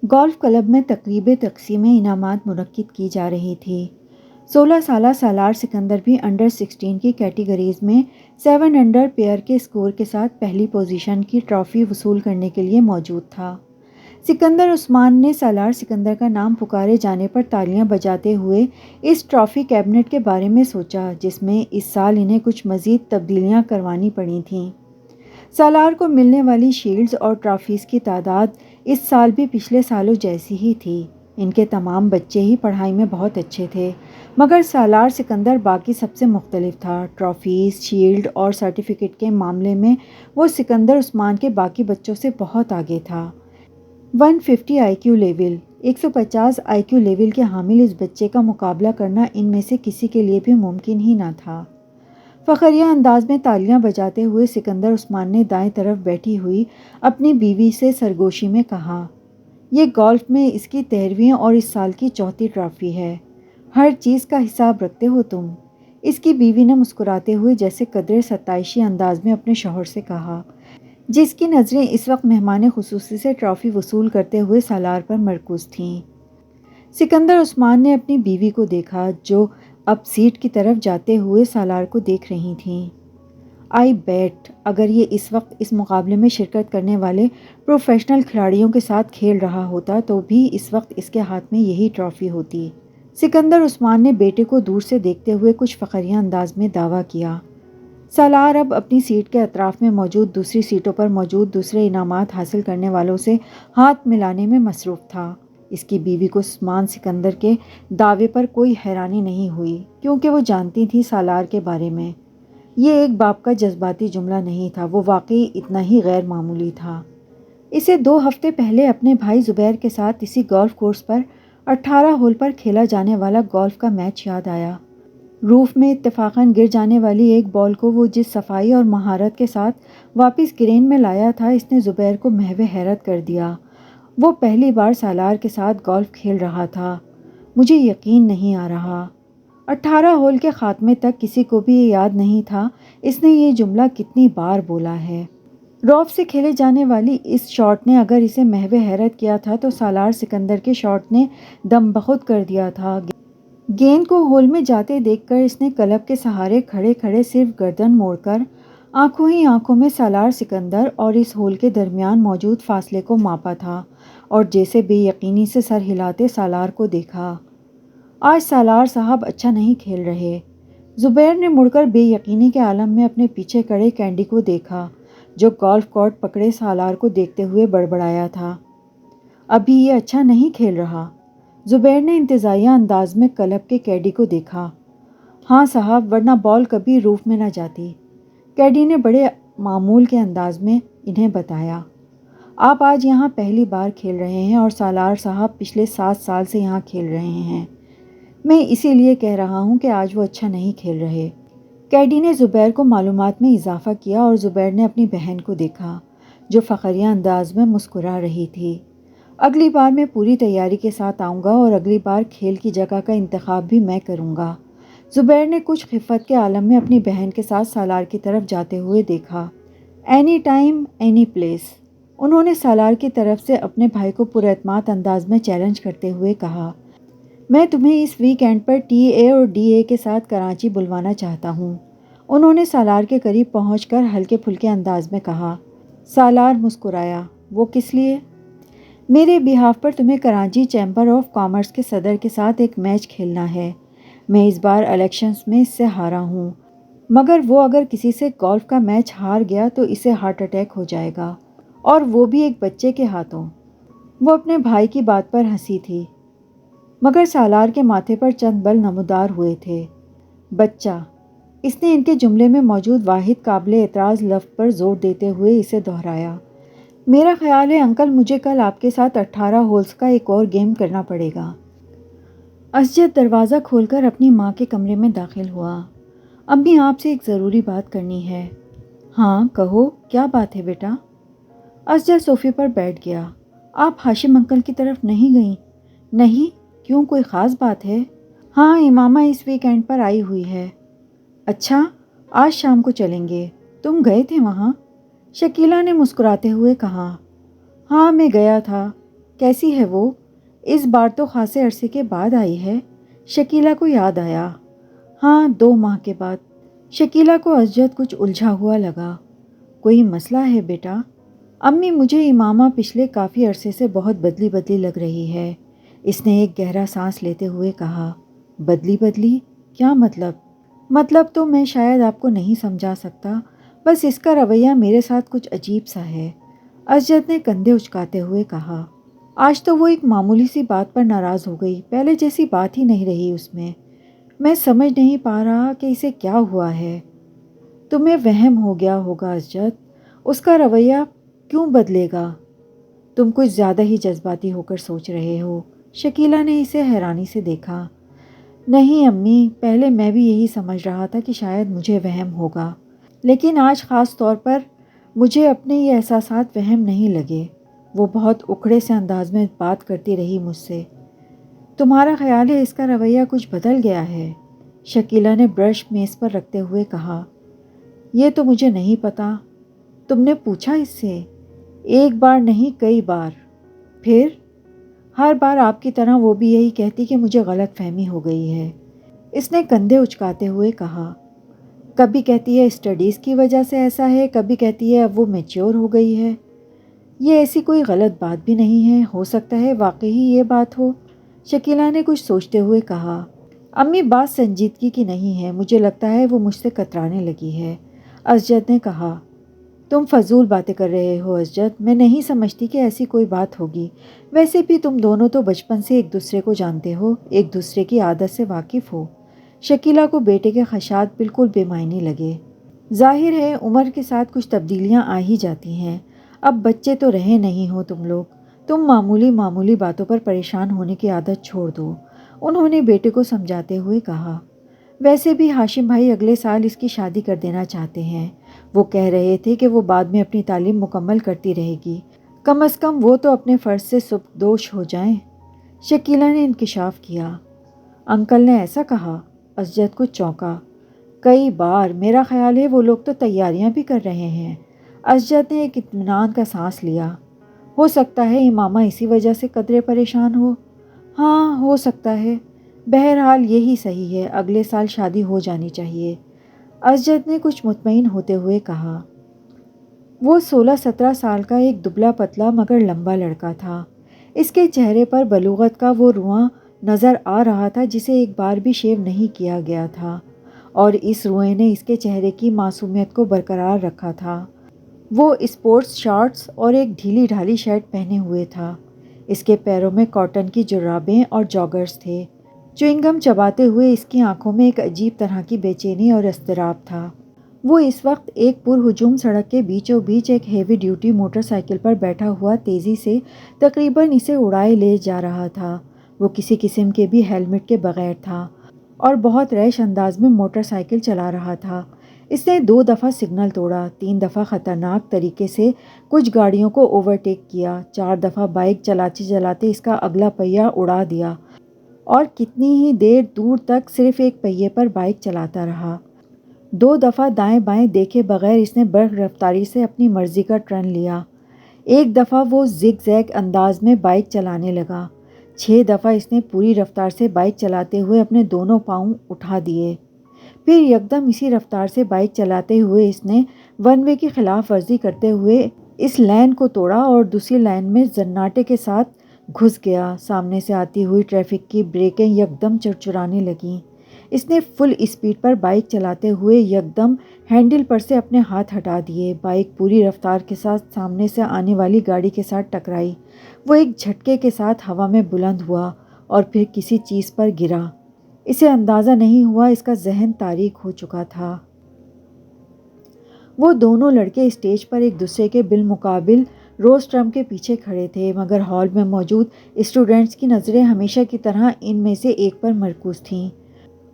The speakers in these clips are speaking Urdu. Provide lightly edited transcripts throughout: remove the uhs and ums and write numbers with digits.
گولف کلب میں تقریب تقسیم انعامات منعقد کی جا رہی تھی۔ 16 سالہ سالار سکندر بھی انڈر 16 کی کیٹیگریز میں 7 انڈر پیئر کے اسکور کے ساتھ پہلی پوزیشن کی ٹرافی وصول کرنے کے لیے موجود تھا۔ سکندر عثمان نے سالار سکندر کا نام پکارے جانے پر تالیاں بجاتے ہوئے اس ٹرافی کیبنٹ کے بارے میں سوچا، جس میں اس سال انہیں کچھ مزید تبدیلیاں کروانی پڑی تھیں۔ سالار کو ملنے والی شیلڈز اور ٹرافیز کی تعداد اس سال بھی پچھلے سالوں جیسی ہی تھی۔ ان کے تمام بچے ہی پڑھائی میں بہت اچھے تھے، مگر سالار سکندر باقی سب سے مختلف تھا۔ ٹرافیز، شیلڈ اور سرٹیفکیٹ کے معاملے میں وہ سکندر عثمان کے باقی بچوں سے بہت آگے تھا۔ 150 آئی کیو لیول 150 آئی کیو لیول کے حامل اس بچے کا مقابلہ کرنا ان میں سے کسی کے لیے بھی ممکن ہی نہ تھا۔ فخریہ انداز میں تالیاں بجاتے ہوئے سکندر عثمان نے دائیں طرف بیٹھی ہوئی اپنی بیوی سے سرگوشی میں کہا، یہ گولف میں اس کی 13ویں اور اس سال کی 4تھی ٹرافی ہے۔ ہر چیز کا حساب رکھتے ہو تم؟ اس کی بیوی نے مسکراتے ہوئے جیسے قدرے ستائشی انداز میں اپنے شوہر سے کہا، جس کی نظریں اس وقت مہمان خصوصی سے ٹرافی وصول کرتے ہوئے سالار پر مرکوز تھیں۔ سکندر عثمان نے اپنی بیوی کو دیکھا، جو اب سیٹ کی طرف جاتے ہوئے سالار کو دیکھ رہی تھیں۔ آئی بیٹ اگر یہ اس وقت اس مقابلے میں شرکت کرنے والے پروفیشنل کھلاڑیوں کے ساتھ کھیل رہا ہوتا تو بھی اس وقت اس کے ہاتھ میں یہی ٹرافی ہوتی۔ سکندر عثمان نے بیٹے کو دور سے دیکھتے ہوئے کچھ فخریہ انداز میں دعویٰ کیا۔ سالار اب اپنی سیٹ کے اطراف میں موجود دوسری سیٹوں پر موجود دوسرے انعامات حاصل کرنے والوں سے ہاتھ ملانے میں مصروف تھا۔ اس کی بیوی کو عثمان سکندر کے دعوے پر کوئی حیرانی نہیں ہوئی، کیونکہ وہ جانتی تھی سالار کے بارے میں۔ یہ ایک باپ کا جذباتی جملہ نہیں تھا، وہ واقعی اتنا ہی غیر معمولی تھا۔ اسے 2 ہفتے پہلے اپنے بھائی زبیر کے ساتھ اسی گولف کورس پر 18 ہول پر کھیلا جانے والا گولف کا میچ یاد آیا۔ روف میں اتفاقاً گر جانے والی ایک بال کو وہ جس صفائی اور مہارت کے ساتھ واپس گرین میں لایا تھا، اس نے زبیر کو محو حیرت کر دیا۔ وہ پہلی بار سالار کے ساتھ گولف کھیل رہا تھا۔ مجھے یقین نہیں آ رہا۔ 18 ہول کے خاتمے تک کسی کو بھی یہ یاد نہیں تھا اس نے یہ جملہ کتنی بار بولا ہے۔ روف سے کھیلے جانے والی اس شاٹ نے اگر اسے محو حیرت کیا تھا تو سالار سکندر کے شاٹ نے دم بخود کر دیا تھا۔ گیند کو ہول میں جاتے دیکھ کر اس نے کلب کے سہارے کھڑے کھڑے صرف گردن موڑ کر آنکھوں ہی آنکھوں میں سالار سکندر اور اس ہول کے درمیان موجود فاصلے کو ماپا تھا اور جیسے بے یقینی سے سر ہلاتے سالار کو دیکھا۔ آج سالار صاحب اچھا نہیں کھیل رہے۔ زبیر نے مڑ کر بے یقینی کے عالم میں اپنے پیچھے کھڑے کینڈی کو دیکھا، جو گولف کورٹ پکڑے سالار کو دیکھتے ہوئے بڑبڑایا تھا، ابھی یہ اچھا نہیں کھیل رہا۔ زبیر نے انتزاعیہ انداز میں کلب کے کیڈی کو دیکھا۔ ہاں صاحب، ورنہ بال کبھی روف میں نہ جاتی، کیڈی نے بڑے معمول کے انداز میں انہیں بتایا۔ آپ آج یہاں پہلی بار کھیل رہے ہیں اور سالار صاحب پچھلے 7 سال سے یہاں کھیل رہے ہیں۔ میں اسی لیے کہہ رہا ہوں کہ آج وہ اچھا نہیں کھیل رہے۔ کیڈی نے زبیر کو معلومات میں اضافہ کیا اور زبیر نے اپنی بہن کو دیکھا، جو فخریہ انداز میں مسکرا رہی تھی۔ اگلی بار میں پوری تیاری کے ساتھ آؤں گا اور اگلی بار کھیل کی جگہ کا انتخاب بھی میں کروں گا۔ زبیر نے کچھ خفت کے عالم میں اپنی بہن کے ساتھ سالار کی طرف جاتے ہوئے دیکھا۔ اینی ٹائم اینی پلیس، انہوں نے سالار کی طرف سے اپنے بھائی کو پراعتماد انداز میں چیلنج کرتے ہوئے کہا، میں تمہیں اس ویک اینڈ پر ٹی اے اور ڈی اے کے ساتھ کراچی بلوانا چاہتا ہوں۔ انہوں نے سالار کے قریب پہنچ کر ہلکے پھلکے انداز میں کہا۔ سالار مسکرایا، وہ کس لیے؟ میرے بیہاف پر تمہیں کراچی چیمبر آف کامرس کے صدر کے ساتھ ایک میچ کھیلنا ہے۔ میں اس بار الیکشنز میں اس سے ہارا ہوں، مگر وہ اگر کسی سے گولف کا میچ ہار گیا تو اسے ہارٹ اٹیک ہو جائے گا، اور وہ بھی ایک بچے کے ہاتھوں۔ وہ اپنے بھائی کی بات پر ہنسی تھی، مگر سالار کے ماتھے پر چند بل نمودار ہوئے تھے۔ بچہ، اس نے ان کے جملے میں موجود واحد قابل اعتراض لفظ پر زور دیتے ہوئے اسے دہرایا۔ میرا خیال ہے انکل، مجھے کل آپ کے ساتھ 18 ہولز کا ایک اور گیم کرنا پڑے گا۔ اسجد دروازہ کھول کر اپنی ماں کے کمرے میں داخل ہوا۔ امی، آپ سے ایک ضروری بات کرنی ہے۔ ہاں کہو، کیا بات ہے بیٹا؟ اسجد صوفے پر بیٹھ گیا۔ آپ ہاشم انکل کی طرف نہیں گئیں؟ نہیں، کیوں، کوئی خاص بات ہے؟ ہاں، امامہ اس ویک اینڈ پر آئی ہوئی ہے۔ اچھا، آج شام کو چلیں گے۔ تم گئے تھے وہاں؟ شکیلہ نے مسکراتے ہوئے کہا۔ ہاں میں گیا تھا۔ کیسی ہے وہ؟ اس بار تو خاصے عرصے کے بعد آئی ہے۔ شکیلہ کو یاد آیا۔ ہاں، 2 ماہ کے بعد۔ شکیلہ کو ازجد کچھ الجھا ہوا لگا۔ کوئی مسئلہ ہے بیٹا؟ امی، مجھے امامہ پچھلے کافی عرصے سے بہت بدلی بدلی لگ رہی ہے۔ اس نے ایک گہرا سانس لیتے ہوئے کہا۔ بدلی بدلی؟ کیا مطلب؟ مطلب تو میں شاید آپ کو نہیں سمجھا سکتا، بس اس کا رویہ میرے ساتھ کچھ عجیب سا ہے، ازجد نے کندھے اچکاتے ہوئے کہا۔ آج تو وہ ایک معمولی سی بات پر ناراض ہو گئی، پہلے جیسی بات ہی نہیں رہی اس میں۔ میں سمجھ نہیں پا رہا کہ اسے کیا ہوا ہے۔ تمہیں وہم ہو گیا ہوگا ازجد، اس کا رویہ کیوں بدلے گا؟ تم کچھ زیادہ ہی جذباتی ہو کر سوچ رہے ہو۔ شکیلہ نے اسے حیرانی سے دیکھا۔ نہیں امی، پہلے میں بھی یہی سمجھ رہا تھا کہ شاید مجھے وہم ہوگا، لیکن آج خاص طور پر مجھے اپنے یہ احساسات وہم نہیں لگے۔ وہ بہت اکھڑے سے انداز میں بات کرتی رہی مجھ سے۔ تمہارا خیال ہے اس کا رویہ کچھ بدل گیا ہے؟ شکیلہ نے برش میز پر رکھتے ہوئے کہا۔ یہ تو مجھے نہیں پتا۔ تم نے پوچھا اس سے؟ ایک بار نہیں، کئی بار۔ پھر؟ ہر بار آپ کی طرح وہ بھی یہی کہتی کہ مجھے غلط فہمی ہو گئی ہے۔ اس نے کندھے اچکاتے ہوئے کہا۔ کبھی کہتی ہے اسٹڈیز کی وجہ سے ایسا ہے، کبھی کہتی ہے اب وہ میچور ہو گئی ہے۔ یہ ایسی کوئی غلط بات بھی نہیں ہے، ہو سکتا ہے واقعی یہ بات ہو۔ شکیلہ نے کچھ سوچتے ہوئے کہا۔ امی، بات سنجیدگی کی نہیں ہے، مجھے لگتا ہے وہ مجھ سے کترانے لگی ہے، ازجد نے کہا۔ تم فضول باتیں کر رہے ہو ازجد، میں نہیں سمجھتی کہ ایسی کوئی بات ہوگی۔ ویسے بھی تم دونوں تو بچپن سے ایک دوسرے کو جانتے ہو، ایک دوسرے کی عادت سے واقف ہو۔ شکیلہ کو بیٹے کے خدشات بالکل بے معنی لگے۔ ظاہر ہے عمر کے ساتھ کچھ تبدیلیاں آ ہی جاتی ہیں، اب بچے تو رہے نہیں ہو تم لوگ، تم معمولی باتوں پر پریشان ہونے کی عادت چھوڑ دو، انہوں نے بیٹے کو سمجھاتے ہوئے کہا۔ ویسے بھی ہاشم بھائی اگلے سال اس کی شادی کر دینا چاہتے ہیں، وہ کہہ رہے تھے کہ وہ بعد میں اپنی تعلیم مکمل کرتی رہے گی، کم از کم وہ تو اپنے فرض سے سبکدوش ہو جائیں۔ شکیلہ نے انکشاف کیا۔ انکل نے ایسا کہا؟ ازجد کو چونکا۔ کئی بار، میرا خیال ہے وہ لوگ تو تیاریاں بھی کر رہے ہیں۔ ازجد نے ایک اطمینان کا سانس لیا۔ ہو سکتا ہے امامہ اسی وجہ سے قدرے پریشان ہو۔ ہاں، ہو سکتا ہے، بہرحال یہی صحیح ہے، اگلے سال شادی ہو جانی چاہیے، ازجد نے کچھ مطمئن ہوتے ہوئے کہا۔ وہ 16-17 سال کا ایک دبلا پتلا مگر لمبا لڑکا تھا۔ اس کے چہرے پر بلوغت کا وہ رواں نظر آ رہا تھا جسے ایک بار بھی شیو نہیں کیا گیا تھا، اور اس روئے نے اس کے چہرے کی معصومیت کو برقرار رکھا تھا۔ وہ اسپورٹس شارٹس اور ایک ڈھیلی ڈھالی شرٹ پہنے ہوئے تھا۔ اس کے پیروں میں کاٹن کی جرابیں اور جاگرز تھے۔ چوئنگم چباتے ہوئے اس کی آنکھوں میں ایک عجیب طرح کی بے چینی اور اضطراب تھا۔ وہ اس وقت ایک پرہجوم سڑک کے بیچوں بیچ ایک ہیوی ڈیوٹی موٹر سائیکل پر بیٹھا ہوا تیزی سے تقریباً اسے اڑائے لے جا رہا تھا۔ وہ کسی قسم کے بھی ہیلمٹ کے بغیر تھا اور بہت ریش انداز میں موٹر سائیکل چلا رہا تھا۔ اس نے 2 دفعہ سگنل توڑا، 3 دفعہ خطرناک طریقے سے کچھ گاڑیوں کو اوورٹیک کیا، 4 دفعہ بائک چلاتے چلاتے اس کا اگلا پہیہ اڑا دیا، اور کتنی ہی دیر دور تک صرف ایک پہیے پر بائک چلاتا رہا۔ 2 دفعہ دائیں بائیں دیکھے بغیر اس نے برق رفتاری سے اپنی مرضی کا ٹرن لیا۔ 1 دفعہ وہ زگ زیگ انداز میں بائک چلانے لگا۔ 6 دفعہ اس نے پوری رفتار سے بائک چلاتے ہوئے اپنے دونوں پاؤں اٹھا دیے۔ پھر یکدم اسی رفتار سے بائک چلاتے ہوئے اس نے ون وے کی خلاف ورزی کرتے ہوئے اس لین کو توڑا اور دوسری لین میں زناٹے کے ساتھ گھس گیا۔ سامنے سے آتی ہوئی ٹریفک کی بریکیں یکدم چرچرانے لگیں۔ اس نے فل اسپیڈ پر بائک چلاتے ہوئے یکدم ہینڈل پر سے اپنے ہاتھ ہٹا دیے۔ بائک پوری رفتار کے ساتھ سامنے سے آنے والی گاڑی کے ساتھ ٹکرائی۔ وہ ایک جھٹکے کے ساتھ ہوا میں بلند ہوا اور پھر کسی چیز پر گرا۔ اسے اندازہ نہیں ہوا اس کا ذہن تاریک ہو چکا تھا۔ وہ دونوں لڑکے اسٹیج پر ایک دوسرے کے بالمقابل روسٹرم کے پیچھے کھڑے تھے، مگر ہال میں موجود اسٹوڈنٹس کی نظریں ہمیشہ کی طرح ان میں سے ایک پر مرکوز تھیں۔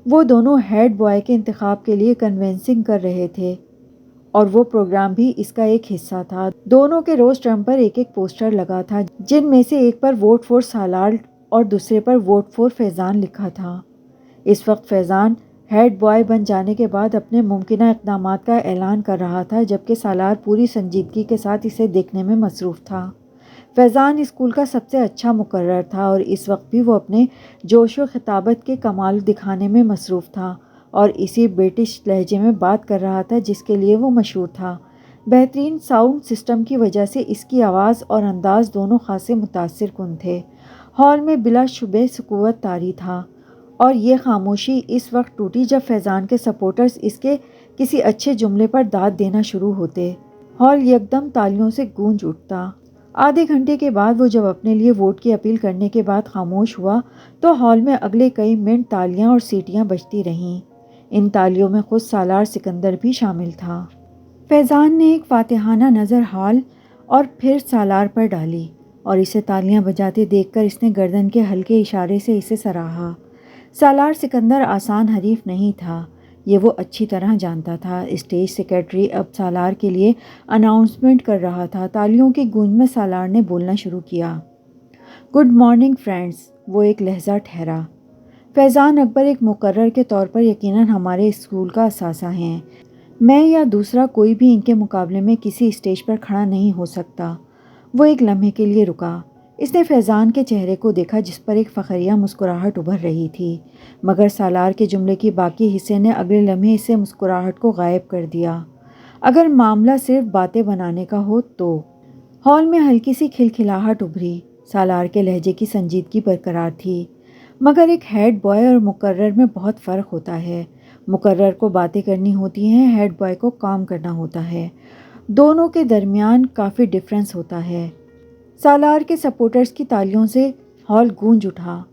وہ دونوں ہیڈ بوائے کے انتخاب کے لیے کنونسنگ کر رہے تھے، اور وہ پروگرام بھی اس کا ایک حصہ تھا۔ دونوں کے روسٹرم پر ایک ایک پوسٹر لگا تھا، جن میں سے ایک پر ووٹ فور سالار اور دوسرے پر ووٹ فور فیضان لکھا تھا۔ اس وقت فیضان ہیڈ بوائے بن جانے کے بعد اپنے ممکنہ اقدامات کا اعلان کر رہا تھا، جبکہ سالار پوری سنجیدگی کے ساتھ اسے دیکھنے میں مصروف تھا۔ فیضان اسکول کا سب سے اچھا مقرر تھا اور اس وقت بھی وہ اپنے جوش و خطابت کے کمال دکھانے میں مصروف تھا اور اسی برٹش لہجے میں بات کر رہا تھا جس کے لیے وہ مشہور تھا۔ بہترین ساؤنڈ سسٹم کی وجہ سے اس کی آواز اور انداز دونوں خاصے متاثر کن تھے۔ ہال میں بلا شبہ سکوت طاری تھا اور یہ خاموشی اس وقت ٹوٹی جب فیضان کے سپورٹرز اس کے کسی اچھے جملے پر داد دینا شروع ہوتے۔ ہال یکدم تالیوں سے گونج اٹھتا۔ آدھے گھنٹے کے بعد وہ جب اپنے لیے ووٹ کی اپیل کرنے کے بعد خاموش ہوا تو ہال میں اگلے کئی منٹ تالیاں اور سیٹیاں بجتی رہیں۔ ان تالیوں میں خود سالار سکندر بھی شامل تھا۔ فیضان نے ایک فاتحانہ نظر ہال اور پھر سالار پر ڈالی اور اسے تالیاں بجاتے دیکھ کر اس نے گردن کے ہلکے اشارے سے اسے سراہا۔ سالار سکندر آسان حریف نہیں تھا، یہ وہ اچھی طرح جانتا تھا۔ اسٹیج سیکرٹری اب سالار کے لیے اناؤنسمنٹ کر رہا تھا۔ تالیوں کی گونج میں سالار نے بولنا شروع کیا۔ Good morning friends. وہ ایک لحظہ ٹھہرا۔ فیضان اکبر ایک مقرر کے طور پر یقیناً ہمارے اسکول کا اثاثہ ہیں۔ میں یا دوسرا کوئی بھی ان کے مقابلے میں کسی اسٹیج پر کھڑا نہیں ہو سکتا۔ وہ ایک لمحے کے لیے رکا۔ اس نے فیضان کے چہرے کو دیکھا جس پر ایک فخریہ مسکراہٹ ابھر رہی تھی، مگر سالار کے جملے کی باقی حصے نے اگلے لمحے اسے مسکراہٹ کو غائب کر دیا۔ اگر معاملہ صرف باتیں بنانے کا ہو تو۔ ہال میں ہلکی سی کھلکھلاہٹ ابھری۔ سالار کے لہجے کی سنجیدگی برقرار تھی۔ مگر ایک ہیڈ بوائے اور مقرر میں بہت فرق ہوتا ہے۔ مقرر کو باتیں کرنی ہوتی ہیں، ہیڈ بوائے کو کام کرنا ہوتا ہے۔ دونوں کے درمیان کافی ڈفرینس ہوتا ہے۔ سالار کے سپورٹرز کی تالیوں سے ہال گونج اٹھا۔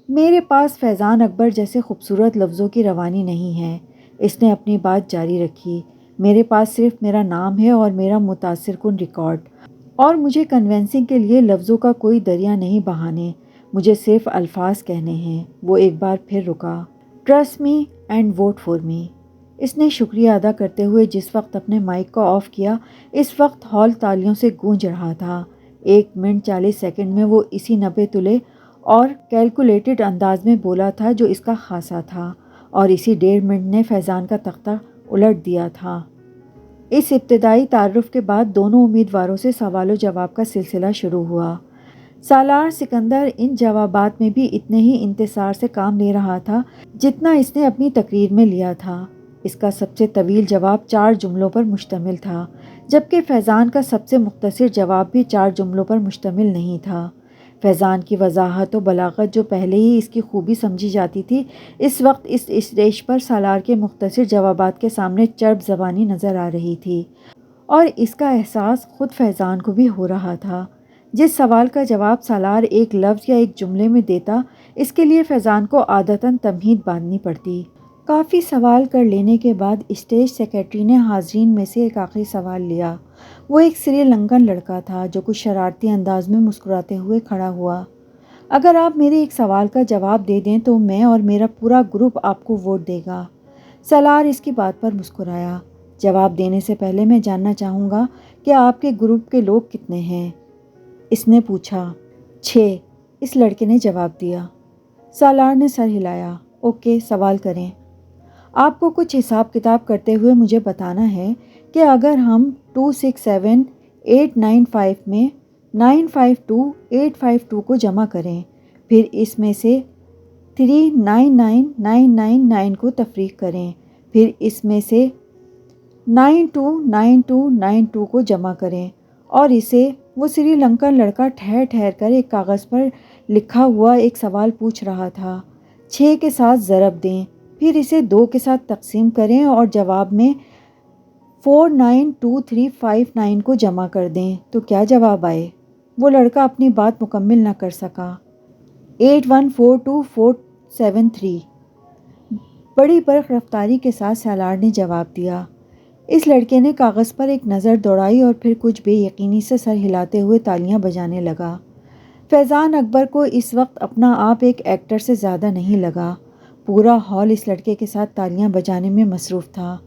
میرے پاس فیضان اکبر جیسے خوبصورت لفظوں کی روانی نہیں ہے، اس نے اپنی بات جاری رکھی۔ میرے پاس صرف میرا نام ہے اور میرا متاثر کن ریکارڈ، اور مجھے کنونسنگ کے لیے لفظوں کا کوئی دریا نہیں بہانے، مجھے صرف الفاظ کہنے ہیں۔ وہ ایک بار پھر رکا۔ Trust me and vote for me. اس نے شکریہ ادا کرتے ہوئے جس وقت اپنے مائک کو آف کیا، اس وقت ہال تالیوں سے گونج رہا تھا۔ 1 منٹ 40 سیکنڈ میں وہ اسی 90 تلے اور کیلکولیٹڈ انداز میں بولا تھا جو اس کا خاصہ تھا، اور اسی 1.5 منٹ نے فیضان کا تختہ الٹ دیا تھا۔ اس ابتدائی تعارف کے بعد دونوں امیدواروں سے سوال و جواب کا سلسلہ شروع ہوا۔ سالار سکندر ان جوابات میں بھی اتنے ہی انتصار سے کام لے رہا تھا جتنا اس نے اپنی تقریر میں لیا تھا۔ اس کا سب سے طویل جواب 4 جملوں پر مشتمل تھا، جبکہ فیضان کا سب سے مختصر جواب بھی 4 جملوں پر مشتمل نہیں تھا۔ فیضان کی وضاحت و بلاغت جو پہلے ہی اس کی خوبی سمجھی جاتی تھی، اس وقت اس اسٹیج پر سالار کے مختصر جوابات کے سامنے چرب زبانی نظر آ رہی تھی، اور اس کا احساس خود فیضان کو بھی ہو رہا تھا۔ جس سوال کا جواب سالار ایک لفظ یا ایک جملے میں دیتا، اس کے لیے فیضان کو عادتاً تمہید باندھنی پڑتی۔ کافی سوال کر لینے کے بعد اسٹیج سیکرٹری نے حاضرین میں سے ایک آخری سوال لیا۔ وہ ایک سری لنکن لڑکا تھا جو کچھ شرارتی انداز میں مسکراتے ہوئے کھڑا ہوا۔ اگر آپ میرے ایک سوال کا جواب دے دیں تو میں اور میرا پورا گروپ آپ کو ووٹ دے گا۔ سالار اس کی بات پر مسکرایا۔ جواب دینے سے پہلے میں جاننا چاہوں گا کہ آپ کے گروپ کے لوگ کتنے ہیں؟ اس نے پوچھا۔ 6، اس لڑکے نے جواب دیا۔ سالار نے سر ہلایا۔ اوکے، سوال کریں۔ آپ کو کچھ حساب کتاب کرتے ہوئے مجھے بتانا ہے کہ اگر ہم 267895 میں 952852 کو جمع کریں، پھر اس میں سے 399999 کو تفریق کریں، پھر اس میں سے 929292 کو جمع کریں، اور اسے وہ سری لنکن لڑکا ٹھہر ٹھہر کر ایک کاغذ پر لکھا ہوا ایک سوال پوچھ رہا تھا، 6 کے ساتھ ضرب دیں، پھر اسے 2 کے ساتھ تقسیم کریں اور جواب میں 492359 کو جمع کر دیں تو کیا جواب آئے؟ وہ لڑکا اپنی بات مکمل نہ کر سکا۔ 814247 بڑی برق رفتاری کے ساتھ سالار نے جواب دیا۔ اس لڑکے نے کاغذ پر ایک نظر دوڑائی اور پھر کچھ بے یقینی سے سر ہلاتے ہوئے تالیاں بجانے لگا۔ فیضان اکبر کو اس وقت اپنا آپ ایک ایکٹر سے زیادہ نہیں لگا۔ پورا ہال اس لڑکے کے ساتھ تالیاں بجانے میں مصروف تھا۔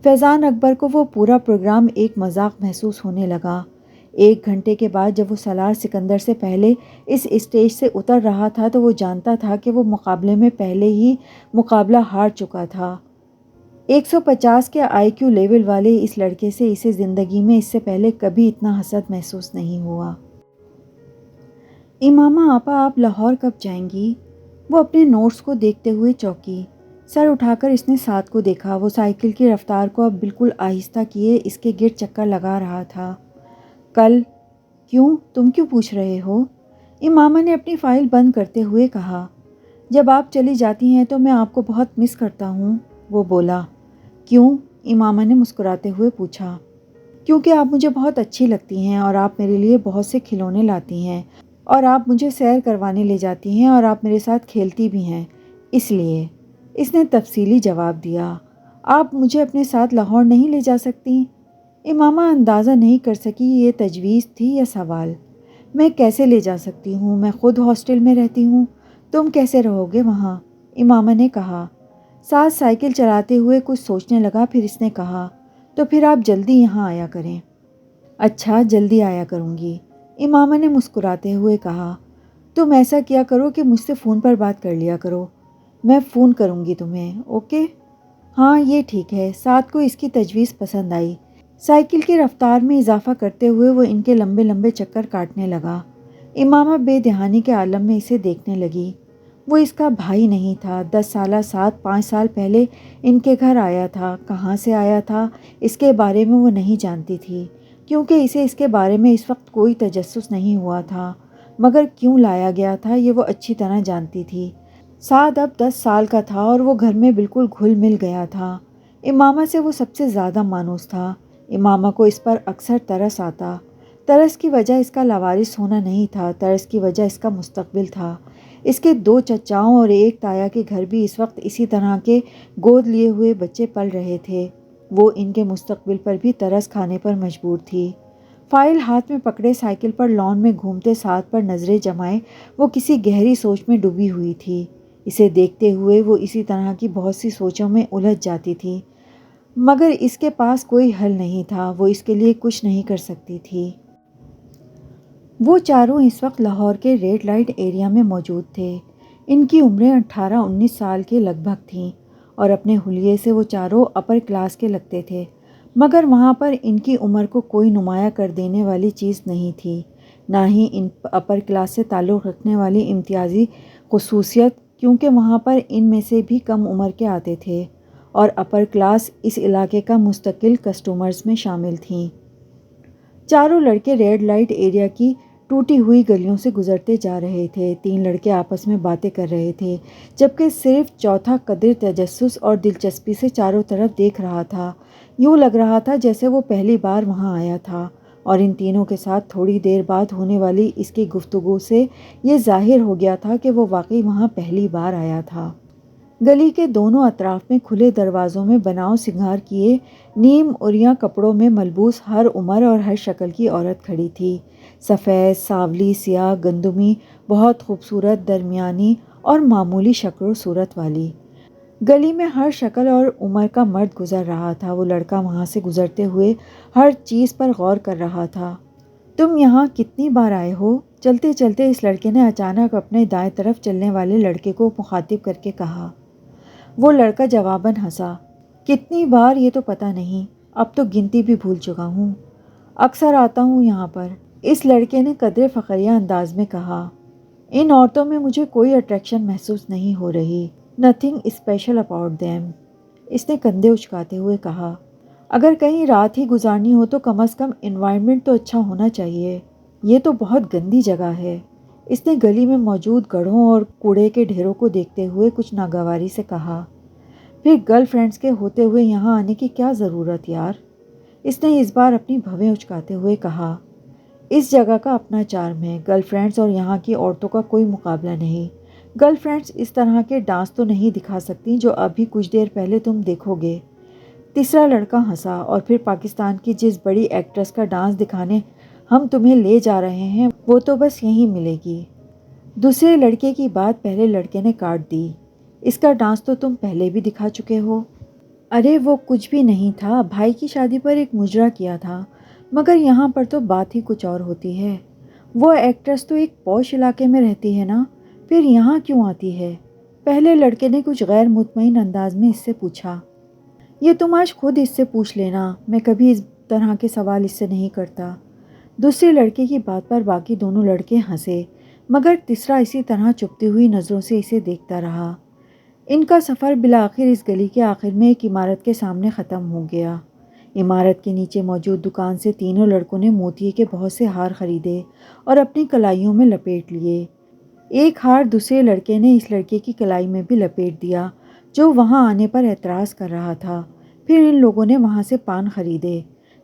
فیضان اکبر کو وہ پورا پروگرام ایک مذاق محسوس ہونے لگا۔ 1 گھنٹے کے بعد جب وہ سالار سکندر سے پہلے اس اسٹیج سے اتر رہا تھا تو وہ جانتا تھا کہ وہ مقابلے میں پہلے ہی مقابلہ ہار چکا تھا۔ 150 کے آئی کیو لیول والے اس لڑکے سے اسے زندگی میں اس سے پہلے کبھی اتنا حسد محسوس نہیں ہوا۔ امامہ آپا آپ لاہور کب جائیں گی؟ وہ اپنے نوٹس کو دیکھتے ہوئے چونکی۔ سر اٹھا کر اس نے سعد کو دیکھا۔ وہ سائیکل کی رفتار کو اب بالکل آہستہ کیے اس کے گرد چکر لگا رہا تھا۔ کل؟ کیوں؟ تم کیوں پوچھ رہے ہو؟ امامہ نے اپنی فائل بند کرتے ہوئے کہا۔ جب آپ چلی جاتی ہیں تو میں آپ کو بہت مس کرتا ہوں، وہ بولا۔ کیوں؟ امامہ نے مسکراتے ہوئے پوچھا۔ کیونکہ آپ مجھے بہت اچھی لگتی ہیں اور آپ میرے لیے بہت سے کھلونے لاتی ہیں اور آپ مجھے سیر کروانے لے جاتی ہیں اور آپ میرے ساتھ کھیلتی بھی ہیں، اس لیے۔ اس نے تفصیلی جواب دیا۔ آپ مجھے اپنے ساتھ لاہور نہیں لے جا سکتی؟ امامہ اندازہ نہیں کر سکی یہ تجویز تھی یا سوال۔ میں کیسے لے جا سکتی ہوں؟ میں خود ہاسٹل میں رہتی ہوں، تم کیسے رہو گے وہاں؟ امامہ نے کہا۔ سعد سائیکل چلاتے ہوئے کچھ سوچنے لگا، پھر اس نے کہا، تو پھر آپ جلدی یہاں آیا کریں۔ اچھا، جلدی آیا کروں گی، امامہ نے مسکراتے ہوئے کہا۔ تم ایسا کیا کرو کہ مجھ سے فون پر بات کر لیا کرو، میں فون کروں گی تمہیں، اوکے؟ ہاں یہ ٹھیک ہے۔ سعد کو اس کی تجویز پسند آئی۔ سائیکل کی رفتار میں اضافہ کرتے ہوئے وہ ان کے لمبے لمبے چکر کاٹنے لگا۔ امامہ بے دہانی کے عالم میں اسے دیکھنے لگی۔ وہ اس کا بھائی نہیں تھا۔ 10 سالہ سعد 5 سال پہلے ان کے گھر آیا تھا۔ کہاں سے آیا تھا اس کے بارے میں وہ نہیں جانتی تھی، کیونکہ اسے اس کے بارے میں اس وقت کوئی تجسس نہیں ہوا تھا، مگر کیوں لایا گیا تھا یہ وہ اچھی طرح جانتی تھی۔ سعد اب 10 سال کا تھا اور وہ گھر میں بالکل گھل مل گیا تھا۔ امامہ سے وہ سب سے زیادہ مانوس تھا۔ امامہ کو اس پر اکثر ترس آتا۔ ترس کی وجہ اس کا لاوارث ہونا نہیں تھا، ترس کی وجہ اس کا مستقبل تھا۔ اس کے 2 چچاؤں اور ایک تایا کے گھر بھی اس وقت اسی طرح کے گود لیے ہوئے بچے پل رہے تھے۔ وہ ان کے مستقبل پر بھی ترس کھانے پر مجبور تھی۔ فائل ہاتھ میں پکڑے سائیکل پر لان میں گھومتے سعد پر نظریں جمائے وہ کسی گہری سوچ میں ڈوبی ہوئی تھی۔ اسے دیکھتے ہوئے وہ اسی طرح کی بہت سی سوچوں میں الجھ جاتی تھی، مگر اس کے پاس کوئی حل نہیں تھا، وہ اس کے لیے کچھ نہیں کر سکتی تھی۔ وہ چاروں اس وقت لاہور کے ریڈ لائٹ ایریا میں موجود تھے۔ ان کی عمریں 18-19 سال کے لگ بھگ تھیں اور اپنے حلیے سے وہ چاروں اپر کلاس کے لگتے تھے، مگر وہاں پر ان کی عمر کو کوئی نمایاں کر دینے والی چیز نہیں تھی، نہ ہی ان اپر کلاس سے تعلق رکھنے والی امتیازی خصوصیت، کیونکہ وہاں پر ان میں سے بھی کم عمر کے آتے تھے اور اپر کلاس اس علاقے کا مستقل کسٹمرز میں شامل تھیں۔ چاروں لڑکے ریڈ لائٹ ایریا کی ٹوٹی ہوئی گلیوں سے گزرتے جا رہے تھے۔ 3 لڑکے آپس میں باتیں کر رہے تھے، جبکہ صرف چوتھا قدر تجسس اور دلچسپی سے چاروں طرف دیکھ رہا تھا۔ یوں لگ رہا تھا جیسے وہ پہلی بار وہاں آیا تھا، اور ان تینوں کے ساتھ تھوڑی دیر بعد ہونے والی اس کی گفتگو سے یہ ظاہر ہو گیا تھا کہ وہ واقعی وہاں پہلی بار آیا تھا۔ گلی کے دونوں اطراف میں کھلے دروازوں میں بناؤ سنگھار کیے نیم عریاں کپڑوں میں ملبوس ہر عمر اور ہر شکل کی عورت کھڑی تھی۔ سفید، سانولی، سیاہ، گندمی، بہت خوبصورت، درمیانی اور معمولی شکل و صورت والی۔ گلی میں ہر شکل اور عمر کا مرد گزر رہا تھا۔ وہ لڑکا وہاں سے گزرتے ہوئے ہر چیز پر غور کر رہا تھا۔ تم یہاں کتنی بار آئے ہو؟ چلتے چلتے اس لڑکے نے اچانک اپنے دائیں طرف چلنے والے لڑکے کو مخاطب کر کے کہا۔ وہ لڑکا جواباً ہنسا۔ کتنی بار یہ تو پتہ نہیں، اب تو گنتی بھی بھول چکا ہوں، اکثر آتا ہوں یہاں پر، اس لڑکے نے قدرے فخریہ انداز میں کہا۔ ان عورتوں میں مجھے کوئی اٹریکشن محسوس نہیں ہو رہی، نتھنگ اسپیشل اباؤٹ دیم، اس نے کندھے اچکاتے ہوئے کہا۔ اگر کہیں رات ہی گزارنی ہو تو کم از کم انوائرمنٹ تو اچھا ہونا چاہیے، یہ تو بہت گندی جگہ ہے، اس نے گلی میں موجود گڑھوں اور کوڑے کے ڈھیروں کو دیکھتے ہوئے کچھ ناگواری سے کہا۔ پھر گرل فرینڈز کے ہوتے ہوئے یہاں آنے کی کیا ضرورت یار، اس نے اس بار اپنی بھویں اچکاتے ہوئے کہا۔ اس جگہ کا اپنا چارم ہے، گرل فرینڈز اور یہاں کی عورتوں کا کوئی مقابلہ نہیں۔ گرل فرینڈز اس طرح کے ڈانس تو نہیں دکھا سکتی جو ابھی کچھ دیر پہلے تم دیکھو گے۔ تیسرا لڑکا ہنسا۔ اور پھر پاکستان کی جس بڑی ایکٹریس کا ڈانس دکھانے ہم تمہیں لے جا رہے ہیں وہ تو بس یہیں ملے گی۔ دوسرے لڑکے کی بات پہلے لڑکے نے کاٹ دی۔ اس کا ڈانس تو تم پہلے بھی دکھا چکے ہو۔ ارے وہ کچھ بھی نہیں تھا، بھائی کی شادی پر ایک مجرا کیا تھا، مگر یہاں پر تو بات ہی کچھ اور ہوتی ہے۔ وہ ایکٹریس تو ایک پوش علاقے میں رہتی ہے نا، پھر یہاں کیوں آتی ہے؟ پہلے لڑکے نے کچھ غیر مطمئن انداز میں اس سے پوچھا۔ یہ تم آج خود اس سے پوچھ لینا، میں کبھی اس طرح کے سوال اس سے نہیں کرتا۔ دوسرے لڑکے کی بات پر باقی دونوں لڑکے ہنسے۔ مگر تیسرا اسی طرح چپتی ہوئی نظروں سے اسے دیکھتا رہا۔ ان کا سفر بالآخر اس گلی کے آخر میں ایک عمارت کے سامنے ختم ہو گیا۔ عمارت کے نیچے موجود دکان سے تینوں لڑکوں نے موتیے کے بہت سے ہار خریدے اور اپنی کلائیوں میں لپیٹ لیے۔ ایک ہار دوسرے لڑکے نے اس لڑکے کی کلائی میں بھی لپیٹ دیا جو وہاں آنے پر اعتراض کر رہا تھا۔ پھر ان لوگوں نے وہاں سے پان خریدے۔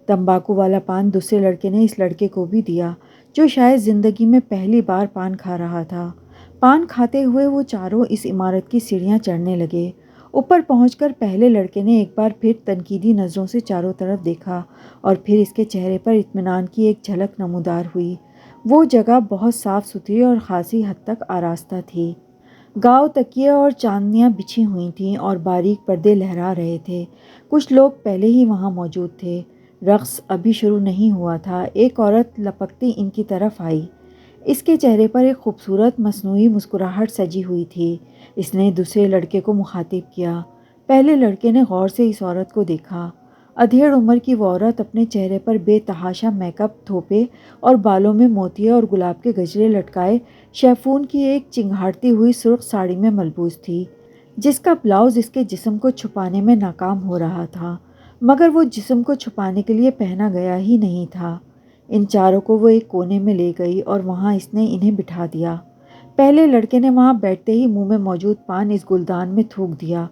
تمباکو والا پان دوسرے لڑکے نے اس لڑکے کو بھی دیا جو شاید زندگی میں پہلی بار پان کھا رہا تھا۔ پان کھاتے ہوئے وہ چاروں اس عمارت کی سیڑھیاں چڑھنے لگے۔ اوپر پہنچ کر پہلے لڑکے نے ایک بار پھر تنقیدی نظروں سے چاروں طرف دیکھا اور پھر اس کے چہرے پر اطمینان کی ایک جھلک نمودار ہوئی۔ وہ جگہ بہت صاف ستھری اور خاصی حد تک آراستہ تھی۔ گاؤ تکیے اور چاندنیاں بچھی ہوئی تھیں اور باریک پردے لہرا رہے تھے۔ کچھ لوگ پہلے ہی وہاں موجود تھے۔ رقص ابھی شروع نہیں ہوا تھا۔ ایک عورت لپکتی ان کی طرف آئی۔ اس کے چہرے پر ایک خوبصورت مصنوعی مسکراہٹ سجی ہوئی تھی۔ اس نے دوسرے لڑکے کو مخاطب کیا۔ پہلے لڑکے نے غور سے اس عورت کو دیکھا۔ ادھیڑ عمر کی وہ عورت اپنے چہرے پر بے تحاشا میک اپ تھوپے اور بالوں میں موتیے اور گلاب کے گجرے لٹکائے شیفون کی ایک چنگھاڑتی ہوئی سرخ ساڑی میں ملبوس تھی جس کا بلاؤز اس کے جسم کو چھپانے میں ناکام ہو رہا تھا، مگر وہ جسم کو چھپانے کے لیے پہنا گیا ہی نہیں تھا۔ ان چاروں کو وہ ایک کونے میں لے گئی اور وہاں اس نے انہیں بٹھا دیا۔ پہلے لڑکے نے وہاں بیٹھتے ہی منہ میں موجود پان اس گلدان میں تھوک دیا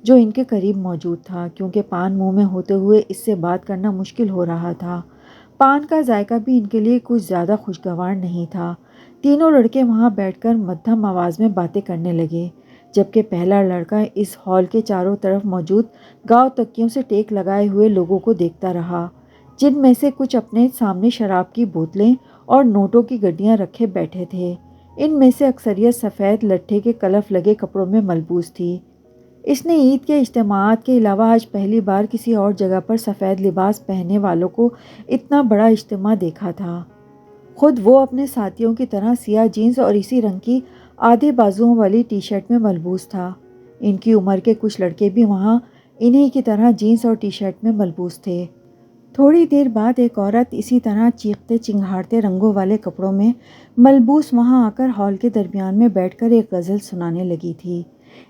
جو ان کے قریب موجود تھا، کیونکہ پان منہ میں ہوتے ہوئے اس سے بات کرنا مشکل ہو رہا تھا۔ پان کا ذائقہ بھی ان کے لیے کچھ زیادہ خوشگوار نہیں تھا۔ تینوں لڑکے وہاں بیٹھ کر مدھم آواز میں باتیں کرنے لگے، جبکہ پہلا لڑکا اس ہال کے چاروں طرف موجود گاؤ تکیوں سے ٹیک لگائے ہوئے لوگوں کو دیکھتا رہا، جن میں سے کچھ اپنے سامنے شراب کی بوتلیں اور نوٹوں کی گڈیاں رکھے بیٹھے تھے۔ ان میں سے اکثریت سفید لٹھے کے کلف لگے کپڑوں میں ملبوس تھی۔ اس نے عید کے اجتماعات کے علاوہ آج پہلی بار کسی اور جگہ پر سفید لباس پہننے والوں کو اتنا بڑا اجتماع دیکھا تھا۔ خود وہ اپنے ساتھیوں کی طرح سیاہ جینس اور اسی رنگ کی آدھے بازوؤں والی ٹی شرٹ میں ملبوس تھا۔ ان کی عمر کے کچھ لڑکے بھی وہاں انہی کی طرح جینس اور ٹی شرٹ میں ملبوس تھے۔ تھوڑی دیر بعد ایک عورت اسی طرح چیختے چنگھاڑتے رنگوں والے کپڑوں میں ملبوس وہاں آ کر ہال کے درمیان میں بیٹھ کر ایک غزل سنانے لگی تھی۔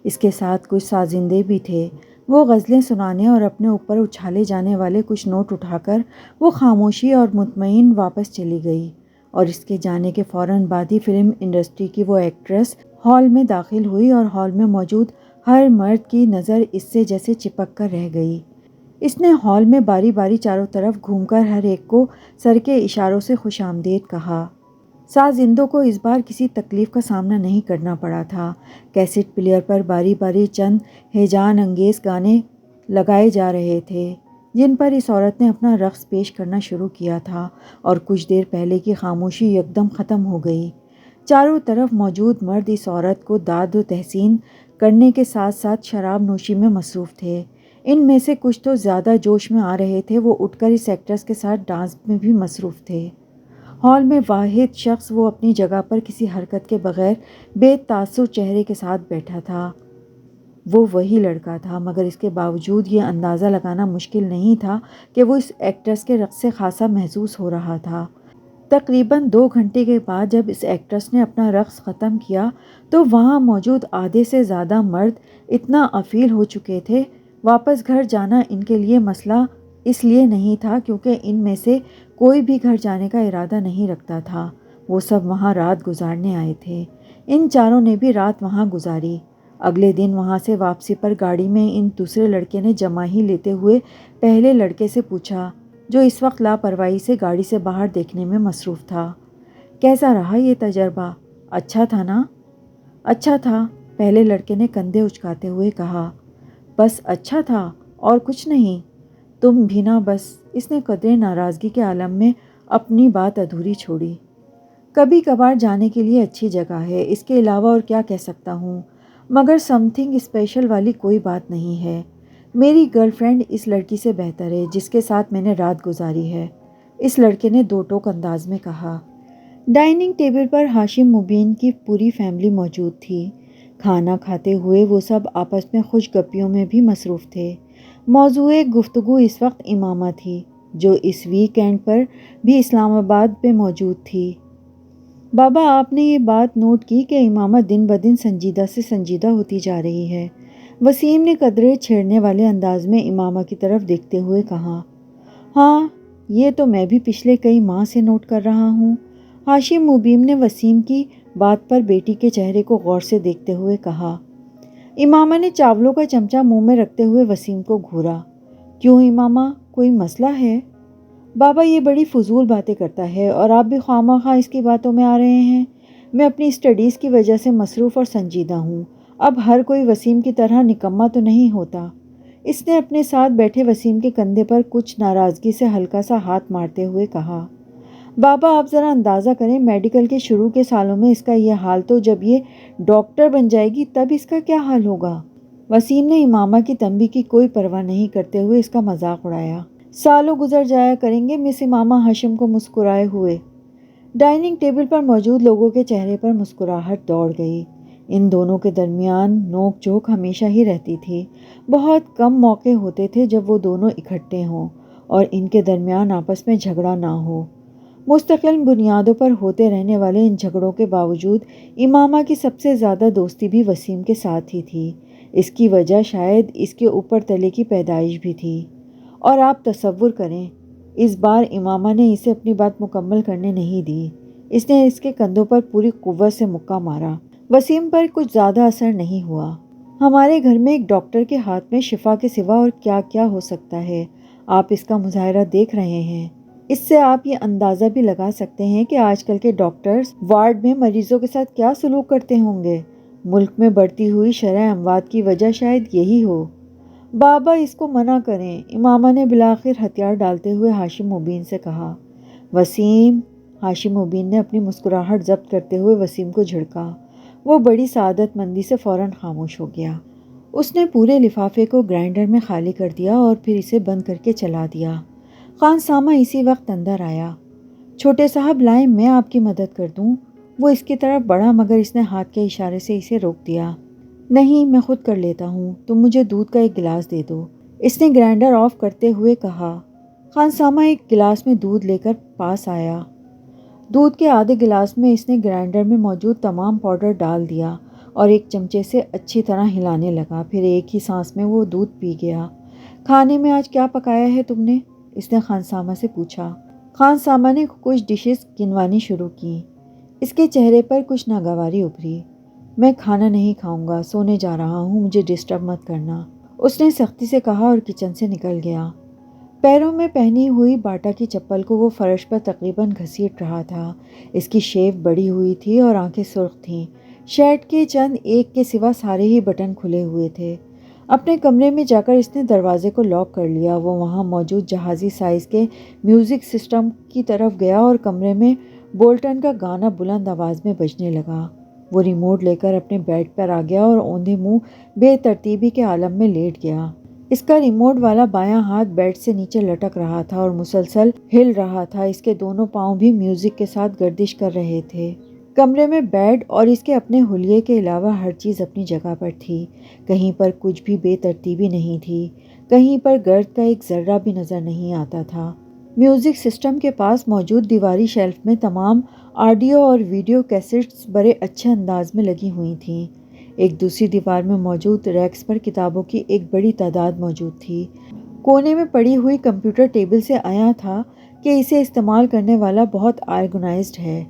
اس کے ساتھ کچھ سازندے بھی تھے۔ وہ غزلیں سنانے اور اپنے اوپر اچھالے جانے والے کچھ نوٹ اٹھا کر وہ خاموشی اور مطمئن واپس چلی گئی، اور اس کے جانے کے فوراً بعد ہی فلم انڈسٹری کی وہ ایکٹریس ہال میں داخل ہوئی اور ہال میں موجود ہر مرد کی نظر اس سے جیسے چپک کر رہ گئی۔ اس نے ہال میں باری باری چاروں طرف گھوم کر ہر ایک کو سر کے اشاروں سے خوش آمدید کہا۔ سازندوں کو اس بار کسی تکلیف کا سامنا نہیں کرنا پڑا تھا۔ کیسٹ پلیئر پر باری باری چند ہیجان انگیز گانے لگائے جا رہے تھے جن پر اس عورت نے اپنا رقص پیش کرنا شروع کیا تھا، اور کچھ دیر پہلے کی خاموشی یکدم ختم ہو گئی۔ چاروں طرف موجود مرد اس عورت کو داد و تحسین کرنے کے ساتھ ساتھ شراب نوشی میں مصروف تھے۔ ان میں سے کچھ تو زیادہ جوش میں آ رہے تھے، وہ اٹھ کر اس ایکٹریس کے ساتھ ڈانس میں بھی مصروف تھے۔ ہال میں واحد شخص وہ اپنی جگہ پر کسی حرکت کے بغیر بے تاثر چہرے کے ساتھ بیٹھا تھا۔ وہ وہی لڑکا تھا، مگر اس کے باوجود یہ اندازہ لگانا مشکل نہیں تھا کہ وہ اس ایکٹریس کے رقص سے خاصا محظوظ ہو رہا تھا۔ تقریباً 2 گھنٹے کے بعد جب اس ایکٹریس نے اپنا رقص ختم کیا تو وہاں موجود آدھے سے زیادہ مرد اتنا افیل ہو چکے تھے۔ واپس گھر جانا ان کے لیے مسئلہ اس لیے نہیں تھا کیونکہ ان میں سے کوئی بھی گھر جانے کا ارادہ نہیں رکھتا تھا۔ وہ سب وہاں رات گزارنے آئے تھے۔ ان چاروں نے بھی رات وہاں گزاری۔ اگلے دن وہاں سے واپسی پر گاڑی میں ان دوسرے لڑکے نے جماہی لیتے ہوئے پہلے لڑکے سے پوچھا، جو اس وقت لاپرواہی سے گاڑی سے باہر دیکھنے میں مصروف تھا، کیسا رہا یہ تجربہ؟ اچھا تھا نا؟ اچھا تھا، پہلے لڑکے نے کندھے اچکاتے ہوئے کہا۔ بس اچھا تھا اور کچھ نہیں؟ تم بھی نا بس، اس نے قدرے ناراضگی کے عالم میں اپنی بات ادھوری چھوڑی۔ کبھی کبھار جانے کے لیے اچھی جگہ ہے، اس کے علاوہ اور کیا کہہ سکتا ہوں، مگر سم تھنگ اسپیشل والی کوئی بات نہیں ہے۔ میری گرل فرینڈ اس لڑکی سے بہتر ہے جس کے ساتھ میں نے رات گزاری ہے، اس لڑکے نے دو ٹوک انداز میں کہا۔ ڈائننگ ٹیبل پر ہاشم مبین کی پوری فیملی موجود تھی۔ کھانا کھاتے ہوئے وہ سب آپس میں خوش گپیوں میں بھی مصروف تھے۔ موضوع گفتگو اس وقت امامہ تھی، جو اس ویک اینڈ پر بھی اسلام آباد میں موجود تھی۔ بابا آپ نے یہ بات نوٹ کی کہ امامہ دن بدن سنجیدہ سے سنجیدہ ہوتی جا رہی ہے؟ وسیم نے قدرے چھیڑنے والے انداز میں امامہ کی طرف دیکھتے ہوئے کہا۔ ہاں، یہ تو میں بھی پچھلے کئی ماہ سے نوٹ کر رہا ہوں۔ ہاشم مبین نے وسیم کی بات پر بیٹی کے چہرے کو غور سے دیکھتے ہوئے کہا۔ امامہ نے چاولوں کا چمچہ منہ میں رکھتے ہوئے وسیم کو گھورا۔ کیوں امامہ، کوئی مسئلہ ہے؟ بابا یہ بڑی فضول باتیں کرتا ہے اور آپ بھی خواہ خواہ اس کی باتوں میں آ رہے ہیں۔ میں اپنی اسٹڈیز کی وجہ سے مصروف اور سنجیدہ ہوں۔ اب ہر کوئی وسیم کی طرح نکما تو نہیں ہوتا۔ اس نے اپنے ساتھ بیٹھے وسیم کے کندھے پر کچھ ناراضگی سے ہلکا سا ہاتھ مارتے ہوئے کہا۔ بابا آپ ذرا اندازہ کریں، میڈیکل کے شروع کے سالوں میں اس کا یہ حال، تو جب یہ ڈاکٹر بن جائے گی تب اس کا کیا حال ہوگا؟ وسیم نے امامہ کی تنبیہ کی کوئی پرواہ نہیں کرتے ہوئے اس کا مذاق اڑایا۔ سالوں گزر جایا کریں گے، مس امامہ ہاشم کو مسکرائے ہوئے۔ ڈائننگ ٹیبل پر موجود لوگوں کے چہرے پر مسکراہٹ دوڑ گئی۔ ان دونوں کے درمیان نوک جھوک ہمیشہ ہی رہتی تھی۔ بہت کم موقع ہوتے تھے جب وہ دونوں اکٹھے ہوں اور ان کے درمیان آپس میں جھگڑا نہ ہو۔ مستقل بنیادوں پر ہوتے رہنے والے ان جھگڑوں کے باوجود امامہ کی سب سے زیادہ دوستی بھی وسیم کے ساتھ ہی تھی۔ اس کی وجہ شاید اس کے اوپر تلے کی پیدائش بھی تھی۔ اور آپ تصور کریں، اس بار امامہ نے اسے اپنی بات مکمل کرنے نہیں دی۔ اس نے اس کے کندھوں پر پوری قوت سے مکہ مارا۔ وسیم پر کچھ زیادہ اثر نہیں ہوا۔ ہمارے گھر میں ایک ڈاکٹر کے ہاتھ میں شفا کے سوا اور کیا کیا ہو سکتا ہے؟ آپ اس کا مظاہرہ دیکھ رہے ہیں۔ اس سے آپ یہ اندازہ بھی لگا سکتے ہیں کہ آج کل کے ڈاکٹرز وارڈ میں مریضوں کے ساتھ کیا سلوک کرتے ہوں گے۔ ملک میں بڑھتی ہوئی شرح اموات کی وجہ شاید یہی ہو۔ بابا اس کو منع کریں، امامہ نے بالآخر ہتھیار ڈالتے ہوئے ہاشم مبین سے کہا۔ وسیم، ہاشم مبین نے اپنی مسکراہٹ ضبط کرتے ہوئے وسیم کو جھڑکا۔ وہ بڑی سعادت مندی سے فوراً خاموش ہو گیا۔ اس نے پورے لفافے کو گرائنڈر میں خالی کر دیا اور پھر اسے بند کر کے چلا دیا۔ خان سامہ اسی وقت اندر آیا۔ چھوٹے صاحب لائیں میں آپ کی مدد کر دوں؟ وہ اس کی طرف بڑھا مگر اس نے ہاتھ کے اشارے سے اسے روک دیا۔ نہیں، میں خود کر لیتا ہوں، تم مجھے دودھ کا ایک گلاس دے دو، اس نے گرائنڈر آف کرتے ہوئے کہا۔ خان سامہ ایک گلاس میں دودھ لے کر پاس آیا۔ دودھ کے آدھے گلاس میں اس نے گرائنڈر میں موجود تمام پاؤڈر ڈال دیا اور ایک چمچے سے اچھی طرح ہلانے لگا۔ پھر ایک ہی سانس میں وہ دودھ پی گیا۔ کھانے میں آج کیا پکایا ہے تم نے؟ اس نے خان سامہ سے پوچھا۔ خان سامہ نے کچھ ڈشز گنوانی شروع کی۔ اس کے چہرے پر کچھ ناگواری ابھری۔ میں کھانا نہیں کھاؤں گا، سونے جا رہا ہوں، مجھے ڈسٹرب مت کرنا، اس نے سختی سے کہا اور کچن سے نکل گیا۔ پیروں میں پہنی ہوئی باٹا کی چپل کو وہ فرش پر تقریباً گھسیٹ رہا تھا۔ اس کی شیو بڑی ہوئی تھی اور آنکھیں سرخ تھیں۔ شرٹ کے چند ایک کے سوا سارے ہی بٹن کھلے ہوئے تھے۔ اپنے کمرے میں جا کر اس نے دروازے کو لاک کر لیا۔ وہ وہاں موجود جہازی سائز کے میوزک سسٹم کی طرف گیا اور کمرے میں بولٹن کا گانا بلند آواز میں بجنے لگا۔ وہ ریموٹ لے کر اپنے بیڈ پر آ گیا اور اوندھے منہ بے ترتیبی کے عالم میں لیٹ گیا۔ اس کا ریموٹ والا بایاں ہاتھ بیڈ سے نیچے لٹک رہا تھا اور مسلسل ہل رہا تھا۔ اس کے دونوں پاؤں بھی میوزک کے ساتھ گردش کر رہے تھے۔ کمرے میں بیڈ اور اس کے اپنے حلیے کے علاوہ ہر چیز اپنی جگہ پر تھی۔ کہیں پر کچھ بھی بے ترتیبی نہیں تھی، کہیں پر گرد کا ایک ذرہ بھی نظر نہیں آتا تھا۔ میوزک سسٹم کے پاس موجود دیواری شیلف میں تمام آڈیو اور ویڈیو کیسٹس بڑے اچھے انداز میں لگی ہوئی تھیں۔ ایک دوسری دیوار میں موجود ریکس پر کتابوں کی ایک بڑی تعداد موجود تھی۔ کونے میں پڑی ہوئی کمپیوٹر ٹیبل سے عیاں تھا کہ اسے استعمال کرنے والا بہت آرگنائزڈ ہے۔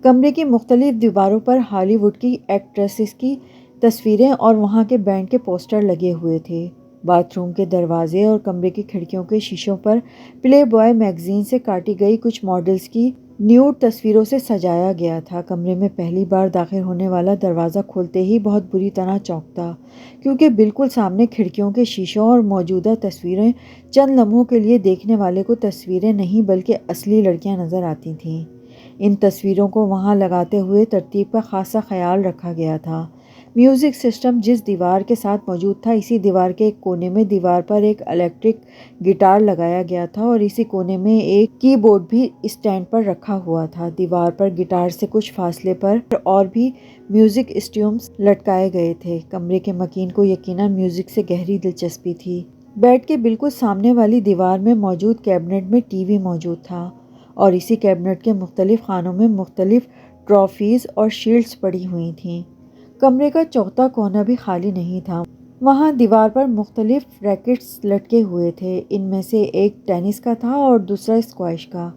کمرے کی مختلف دیواروں پر ہالی ووڈ کی ایکٹریسز کی تصویریں اور وہاں کے بینڈ کے پوسٹر لگے ہوئے تھے۔ باتھ روم کے دروازے اور کمرے کی کھڑکیوں کے شیشوں پر پلے بوائے میگزین سے کاٹی گئی کچھ ماڈلز کی نیوڈ تصویروں سے سجایا گیا تھا۔ کمرے میں پہلی بار داخل ہونے والا دروازہ کھولتے ہی بہت بری طرح چونکا، کیونکہ بالکل سامنے کھڑکیوں کے شیشوں اور موجودہ تصویریں چند لمحوں کے لیے دیکھنے والے کو تصویریں نہیں بلکہ اصلی لڑکیاں نظر آتی تھیں۔ ان تصویروں کو وہاں لگاتے ہوئے ترتیب کا خاصا خیال رکھا گیا تھا۔ میوزک سسٹم جس دیوار کے ساتھ موجود تھا، اسی دیوار کے ایک کونے میں دیوار پر ایک الیکٹرک گٹار لگایا گیا تھا اور اسی کونے میں ایک کی بورڈ بھی اسٹینڈ پر رکھا ہوا تھا۔ دیوار پر گٹار سے کچھ فاصلے پر اور بھی میوزک انسٹرومنٹس لٹکائے گئے تھے۔ کمرے کے مکین کو یقیناً میوزک سے گہری دلچسپی تھی۔ بیڈ کے بالکل سامنے والی دیوار میں موجود کیبنٹ میں ٹی وی موجود تھا اور اسی کیبنٹ کے مختلف خانوں میں مختلف ٹرافیز اور شیلڈز پڑی ہوئی تھیں۔ کمرے کا چوتھا کونا بھی خالی نہیں تھا۔ وہاں دیوار پر مختلف ریکٹس لٹکے ہوئے تھے، ان میں سے ایک ٹینس کا تھا اور دوسرا اسکواش کا۔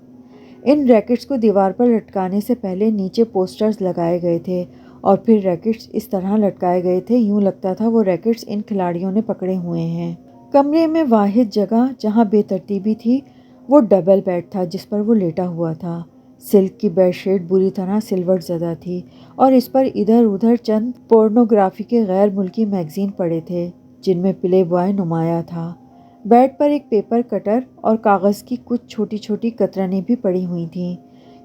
ان ریکٹس کو دیوار پر لٹکانے سے پہلے نیچے پوسٹرز لگائے گئے تھے اور پھر ریکٹس اس طرح لٹکائے گئے تھے یوں لگتا تھا وہ ریکٹس ان کھلاڑیوں نے پکڑے ہوئے ہیں۔ کمرے میں واحد جگہ جہاں بے ترتیبی تھی وہ ڈبل بیڈ تھا جس پر وہ لیٹا ہوا تھا۔ سلک کی بیڈ شیٹ بری طرح سلوٹ زدہ تھی اور اس پر ادھر ادھر چند پورنوگرافی کے غیر ملکی میگزین پڑے تھے جن میں پلے بوائے نمایاں تھا۔ بیڈ پر ایک پیپر کٹر اور کاغذ کی کچھ چھوٹی چھوٹی کترنیں بھی پڑی ہوئی تھیں۔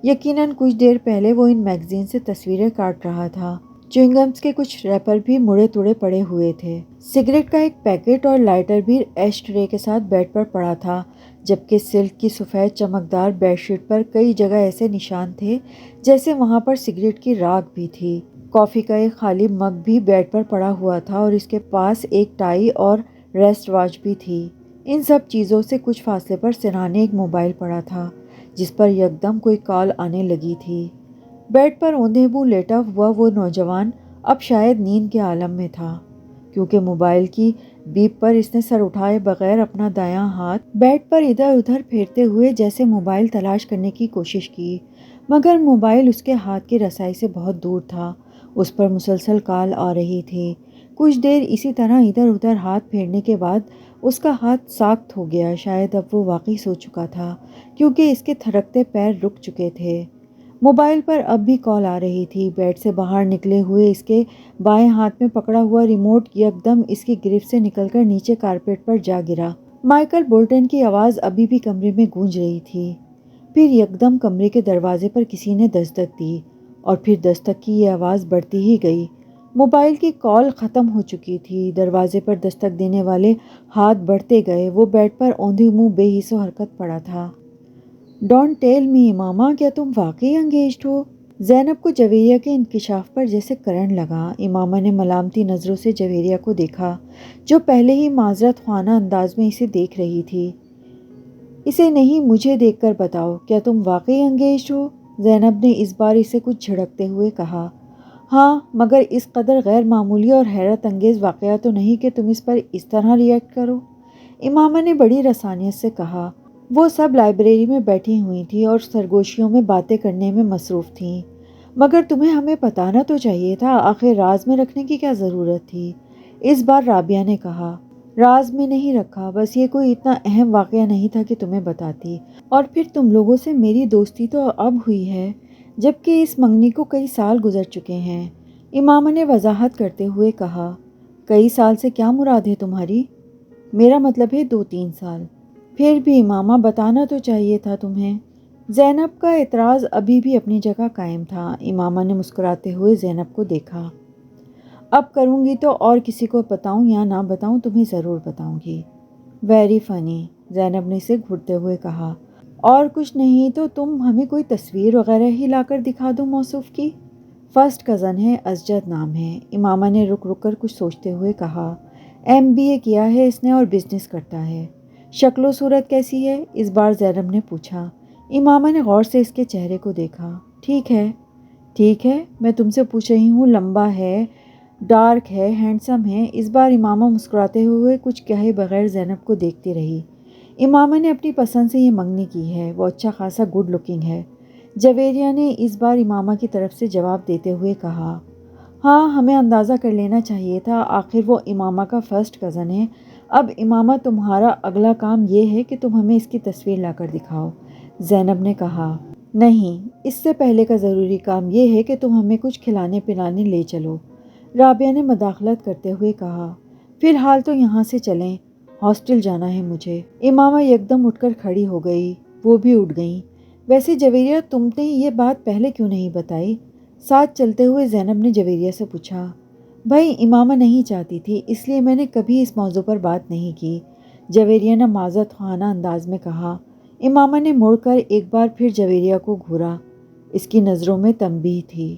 یقیناً کچھ دیر پہلے وہ ان میگزین سے تصویریں کاٹ رہا تھا۔ چوئنگمز کے کچھ ریپر بھی مڑے توڑے پڑے ہوئے تھے۔ سگریٹ کا ایک پیکٹ اور لائٹر بھی ایش ٹرے کے ساتھ بیڈ پر پڑا تھا، جبکہ سلک کی سفید چمکدار بیڈ شیٹ پر کئی جگہ ایسے نشان تھے جیسے وہاں پر سگریٹ کی راکھ بھی تھی۔ کافی کا ایک خالی مگ بھی بیڈ پر پڑا ہوا تھا اور اس کے پاس ایک ٹائی اور ریسٹ واچ بھی تھی۔ ان سب چیزوں سے کچھ فاصلے پر سرہانے ایک موبائل پڑا تھا جس پر یکدم کوئی کال آنے لگی تھی۔ بیڈ پر اوندھے منہ لیٹا ہوا وہ نوجوان اب شاید نیند کے عالم میں تھا، کیونکہ موبائل کی بیپ پر اس نے سر اٹھائے بغیر اپنا دایاں ہاتھ بیڈ پر ادھر ادھر پھیرتے ہوئے جیسے موبائل تلاش کرنے کی کوشش کی، مگر موبائل اس کے ہاتھ کی رسائی سے بہت دور تھا۔ اس پر مسلسل کال آ رہی تھی۔ کچھ دیر اسی طرح ادھر ادھر ہاتھ پھیرنے کے بعد اس کا ہاتھ ساخت ہو گیا۔ شاید اب وہ واقعی سو چکا تھا کیونکہ اس کے تھرکتے پیر رک چکے تھے۔ موبائل پر اب بھی کال آ رہی تھی۔ بیڈ سے باہر نکلے ہوئے اس کے بائیں ہاتھ میں پکڑا ہوا ریموٹ یکدم اس کی گرفت سے نکل کر نیچے کارپیٹ پر جا گرا۔ مائیکل بولٹن کی آواز ابھی بھی کمرے میں گونج رہی تھی۔ پھر یکدم کمرے کے دروازے پر کسی نے دستک دی اور پھر دستک کی یہ آواز بڑھتی ہی گئی۔ موبائل کی کال ختم ہو چکی تھی۔ دروازے پر دستک دینے والے ہاتھ بڑھتے گئے۔ وہ بیڈ پر اوندھے منہ بے حس و حرکت پڑا تھا۔ ڈونٹ ٹیل می امامہ، کیا تم واقعی انگیجڈ ہو؟ زینب کو جویریہ کے انکشاف پر جیسے کرنٹ لگا۔ امامہ نے ملامتی نظروں سے جویریہ کو دیکھا جو پہلے ہی معذرت خواہ انداز میں اسے دیکھ رہی تھی۔ اسے نہیں، مجھے دیکھ کر بتاؤ، کیا تم واقعی انگیجڈ ہو؟ زینب نے اس بار اسے کچھ جھڑکتے ہوئے کہا۔ ہاں، مگر اس قدر غیر معمولی اور حیرت انگیز واقعہ تو نہیں کہ تم اس پر اس طرح ریئیکٹ کرو، امامہ نے بڑی رسانیت سے کہا۔ وہ سب لائبریری میں بیٹھی ہوئی تھیں اور سرگوشیوں میں باتیں کرنے میں مصروف تھیں۔ مگر تمہیں ہمیں بتانا تو چاہیے تھا، آخر راز میں رکھنے کی کیا ضرورت تھی؟ اس بار رابعہ نے کہا۔ راز میں نہیں رکھا، بس یہ کوئی اتنا اہم واقعہ نہیں تھا کہ تمہیں بتاتی، اور پھر تم لوگوں سے میری دوستی تو اب ہوئی ہے جبکہ اس منگنی کو کئی سال گزر چکے ہیں، امامہ نے وضاحت کرتے ہوئے کہا۔ کئی سال سے کیا مراد ہے تمہاری؟ میرا مطلب ہے 2-3 سال۔ پھر بھی امامہ بتانا تو چاہیے تھا تمہیں۔ زینب کا اعتراض ابھی بھی اپنی جگہ قائم تھا۔ امامہ نے مسکراتے ہوئے زینب کو دیکھا۔ اب کروں گی تو اور کسی کو بتاؤں یا نہ بتاؤں تمہیں ضرور بتاؤں گی۔ ویری فنی، زینب نے اسے گھرتے ہوئے کہا۔ اور کچھ نہیں تو تم ہمیں کوئی تصویر وغیرہ ہی لا کر دکھا دو موصوف کی۔ فرسٹ کزن ہے، ازجد نام ہے، امامہ نے رک رک کر کچھ سوچتے ہوئے کہا۔ MBA کیا ہے اس نے اور بزنس کرتا ہے۔ شکل و صورت کیسی ہے؟ اس بار زینب نے پوچھا۔ امامہ نے غور سے اس کے چہرے کو دیکھا۔ ٹھیک ہے، ٹھیک ہے، میں تم سے پوچھ رہی ہوں، لمبا ہے، ڈارک ہے، ہینڈسم ہے؟ اس بار امامہ مسکراتے ہوئے کچھ کہے بغیر زینب کو دیکھتی رہی۔ امامہ نے اپنی پسند سے یہ منگنی کی ہے، وہ اچھا خاصا گڈ لکنگ ہے، جویریہ نے اس بار امامہ کی طرف سے جواب دیتے ہوئے کہا۔ ہاں، ہمیں اندازہ کر لینا چاہیے تھا، آخر وہ امامہ کا فرسٹ کزن ہے۔ اب امامہ تمہارا اگلا کام یہ ہے کہ تم ہمیں اس کی تصویر لا کر دکھاؤ، زینب نے کہا۔ نہیں، اس سے پہلے کا ضروری کام یہ ہے کہ تم ہمیں کچھ کھلانے پلانے لے چلو، رابعہ نے مداخلت کرتے ہوئے کہا۔ فی الحال تو یہاں سے چلیں، ہاسٹل جانا ہے مجھے۔ امامہ یکدم اٹھ کر کھڑی ہو گئی۔ وہ بھی اٹھ گئیں۔ ویسے جویریہ، تم نے یہ بات پہلے کیوں نہیں بتائی؟ ساتھ چلتے ہوئے زینب نے جویریہ سے پوچھا۔ بھائی، امامہ نہیں چاہتی تھی، اس لیے میں نے کبھی اس موضوع پر بات نہیں کی، جویریہ نے معذرت خواہ انداز میں کہا۔ امامہ نے مڑ کر ایک بار پھر جویریہ کو گھورا۔ اس کی نظروں میں تنبیہ تھی۔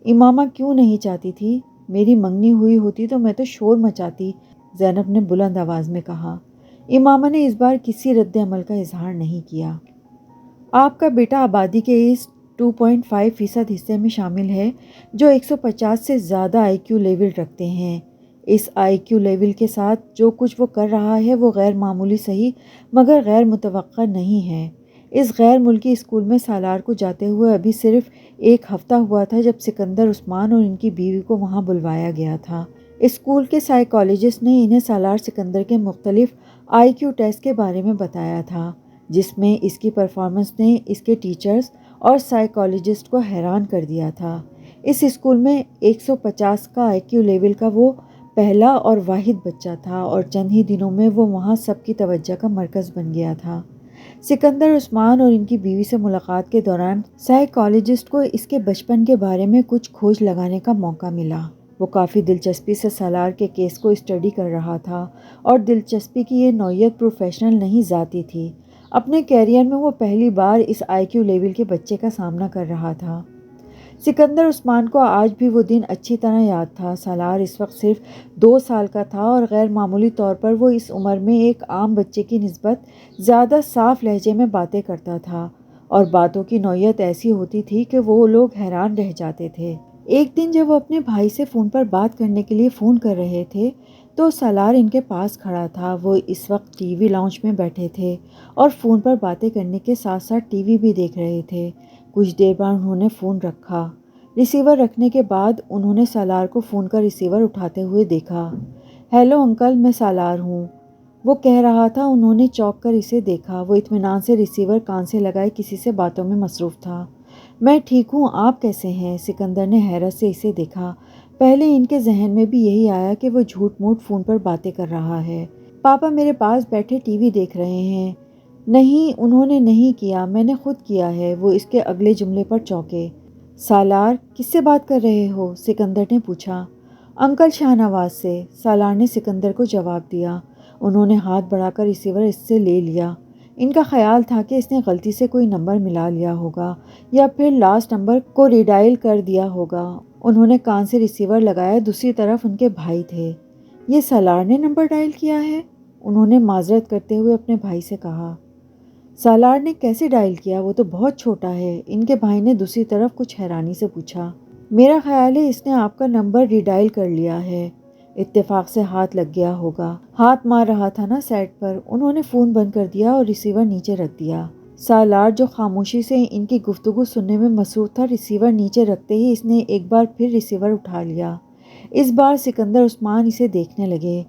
امامہ کیوں نہیں چاہتی تھی؟ میری منگنی ہوئی ہوتی تو میں تو شور مچاتی، زینب نے بلند آواز میں کہا۔ امامہ نے اس بار کسی رد عمل کا اظہار نہیں کیا۔ آپ کا بیٹا آبادی کے اس 2.5% حصے میں شامل ہے جو 150 سے زیادہ آئی کیو لیول رکھتے ہیں۔ اس آئی کیو لیول کے ساتھ جو کچھ وہ کر رہا ہے وہ غیر معمولی صحیح مگر غیر متوقع نہیں ہے۔ اس غیر ملکی اسکول میں سالار کو جاتے ہوئے ابھی صرف ایک ہفتہ ہوا تھا جب سکندر عثمان اور ان کی بیوی کو وہاں بلوایا گیا تھا۔ اسکول کے سائیکالوجسٹ نے انہیں سالار سکندر کے مختلف آئی کیو ٹیسٹ کے بارے میں بتایا تھا، جس میں اس کی پرفارمنس نے اس کے ٹیچرز اور سائیکالوجسٹ کو حیران کر دیا تھا۔ اس اسکول میں 150 کا آئی کیو لیول کا وہ پہلا اور واحد بچہ تھا اور چند ہی دنوں میں وہ وہاں سب کی توجہ کا مرکز بن گیا تھا۔ سکندر عثمان اور ان کی بیوی سے ملاقات کے دوران سائیکالوجسٹ کو اس کے بچپن کے بارے میں کچھ کھوج لگانے کا موقع ملا۔ وہ کافی دلچسپی سے سالار کے کیس کو اسٹڈی کر رہا تھا اور دلچسپی کی یہ نوعیت پروفیشنل نہیں ذاتی تھی۔ اپنے کیریئر میں وہ پہلی بار اس آئی کیو لیول کے بچے کا سامنا کر رہا تھا۔ سکندر عثمان کو آج بھی وہ دن اچھی طرح یاد تھا۔ سالار اس وقت صرف 2 سال کا تھا اور غیر معمولی طور پر وہ اس عمر میں ایک عام بچے کی نسبت زیادہ صاف لہجے میں باتیں کرتا تھا اور باتوں کی نوعیت ایسی ہوتی تھی کہ وہ لوگ حیران رہ جاتے تھے۔ ایک دن جب وہ اپنے بھائی سے فون پر بات کرنے کے لیے فون کر رہے تھے تو سالار ان کے پاس کھڑا تھا۔ وہ اس وقت ٹی وی لاؤنج میں بیٹھے تھے اور فون پر باتیں کرنے کے ساتھ ساتھ ٹی وی بھی دیکھ رہے تھے۔ کچھ دیر بعد انہوں نے فون رکھا۔ ریسیور رکھنے کے بعد انہوں نے سالار کو فون کا ریسیور اٹھاتے ہوئے دیکھا۔ ہیلو انکل، میں سالار ہوں، وہ کہہ رہا تھا۔ انہوں نے چونک کر اسے دیکھا۔ وہ اطمینان سے ریسیور کان سے لگائے کسی سے باتوں میں مصروف تھا۔ میں ٹھیک ہوں، آپ کیسے ہیں؟ سکندر نے حیرت سے اسے دیکھا۔ پہلے ان کے ذہن میں بھی یہی آیا کہ وہ جھوٹ موٹ فون پر باتیں کر رہا ہے۔ پاپا میرے پاس بیٹھے ٹی وی دیکھ رہے ہیں۔ نہیں، انہوں نے نہیں کیا، میں نے خود کیا ہے، وہ اس کے اگلے جملے پر چونکے۔ سالار، کس سے بات کر رہے ہو؟ سکندر نے پوچھا۔ انکل شاہ نواز سے، سالار نے سکندر کو جواب دیا۔ انہوں نے ہاتھ بڑھا کر ریسیور اس سے لے لیا۔ ان کا خیال تھا کہ اس نے غلطی سے کوئی نمبر ملا لیا ہوگا یا پھر لاسٹ نمبر کو ریڈائل کر دیا ہوگا۔ انہوں نے کان سے ریسیور لگایا۔ دوسری طرف ان کے بھائی تھے۔ یہ سالار نے نمبر ڈائل کیا ہے؟ انہوں نے معذرت کرتے ہوئے اپنے بھائی سے کہا۔ سالار نے کیسے ڈائل کیا؟ وہ تو بہت چھوٹا ہے، ان کے بھائی نے دوسری طرف کچھ حیرانی سے پوچھا۔ میرا خیال ہے اس نے آپ کا نمبر ریڈائل کر لیا ہے، اتفاق سے ہاتھ لگ گیا ہوگا۔ ہاتھ مار رہا تھا نا سیٹ پر۔ انہوں نے فون بند کر دیا اور ریسیور نیچے رکھ دیا۔ سالار جو خاموشی سے ان کی گفتگو سننے میں مصروف تھا، ریسیور نیچے رکھتے ہی اس نے ایک بار پھر ریسیور اٹھا لیا۔ اس بار سکندر عثمان اسے دیکھنے لگے۔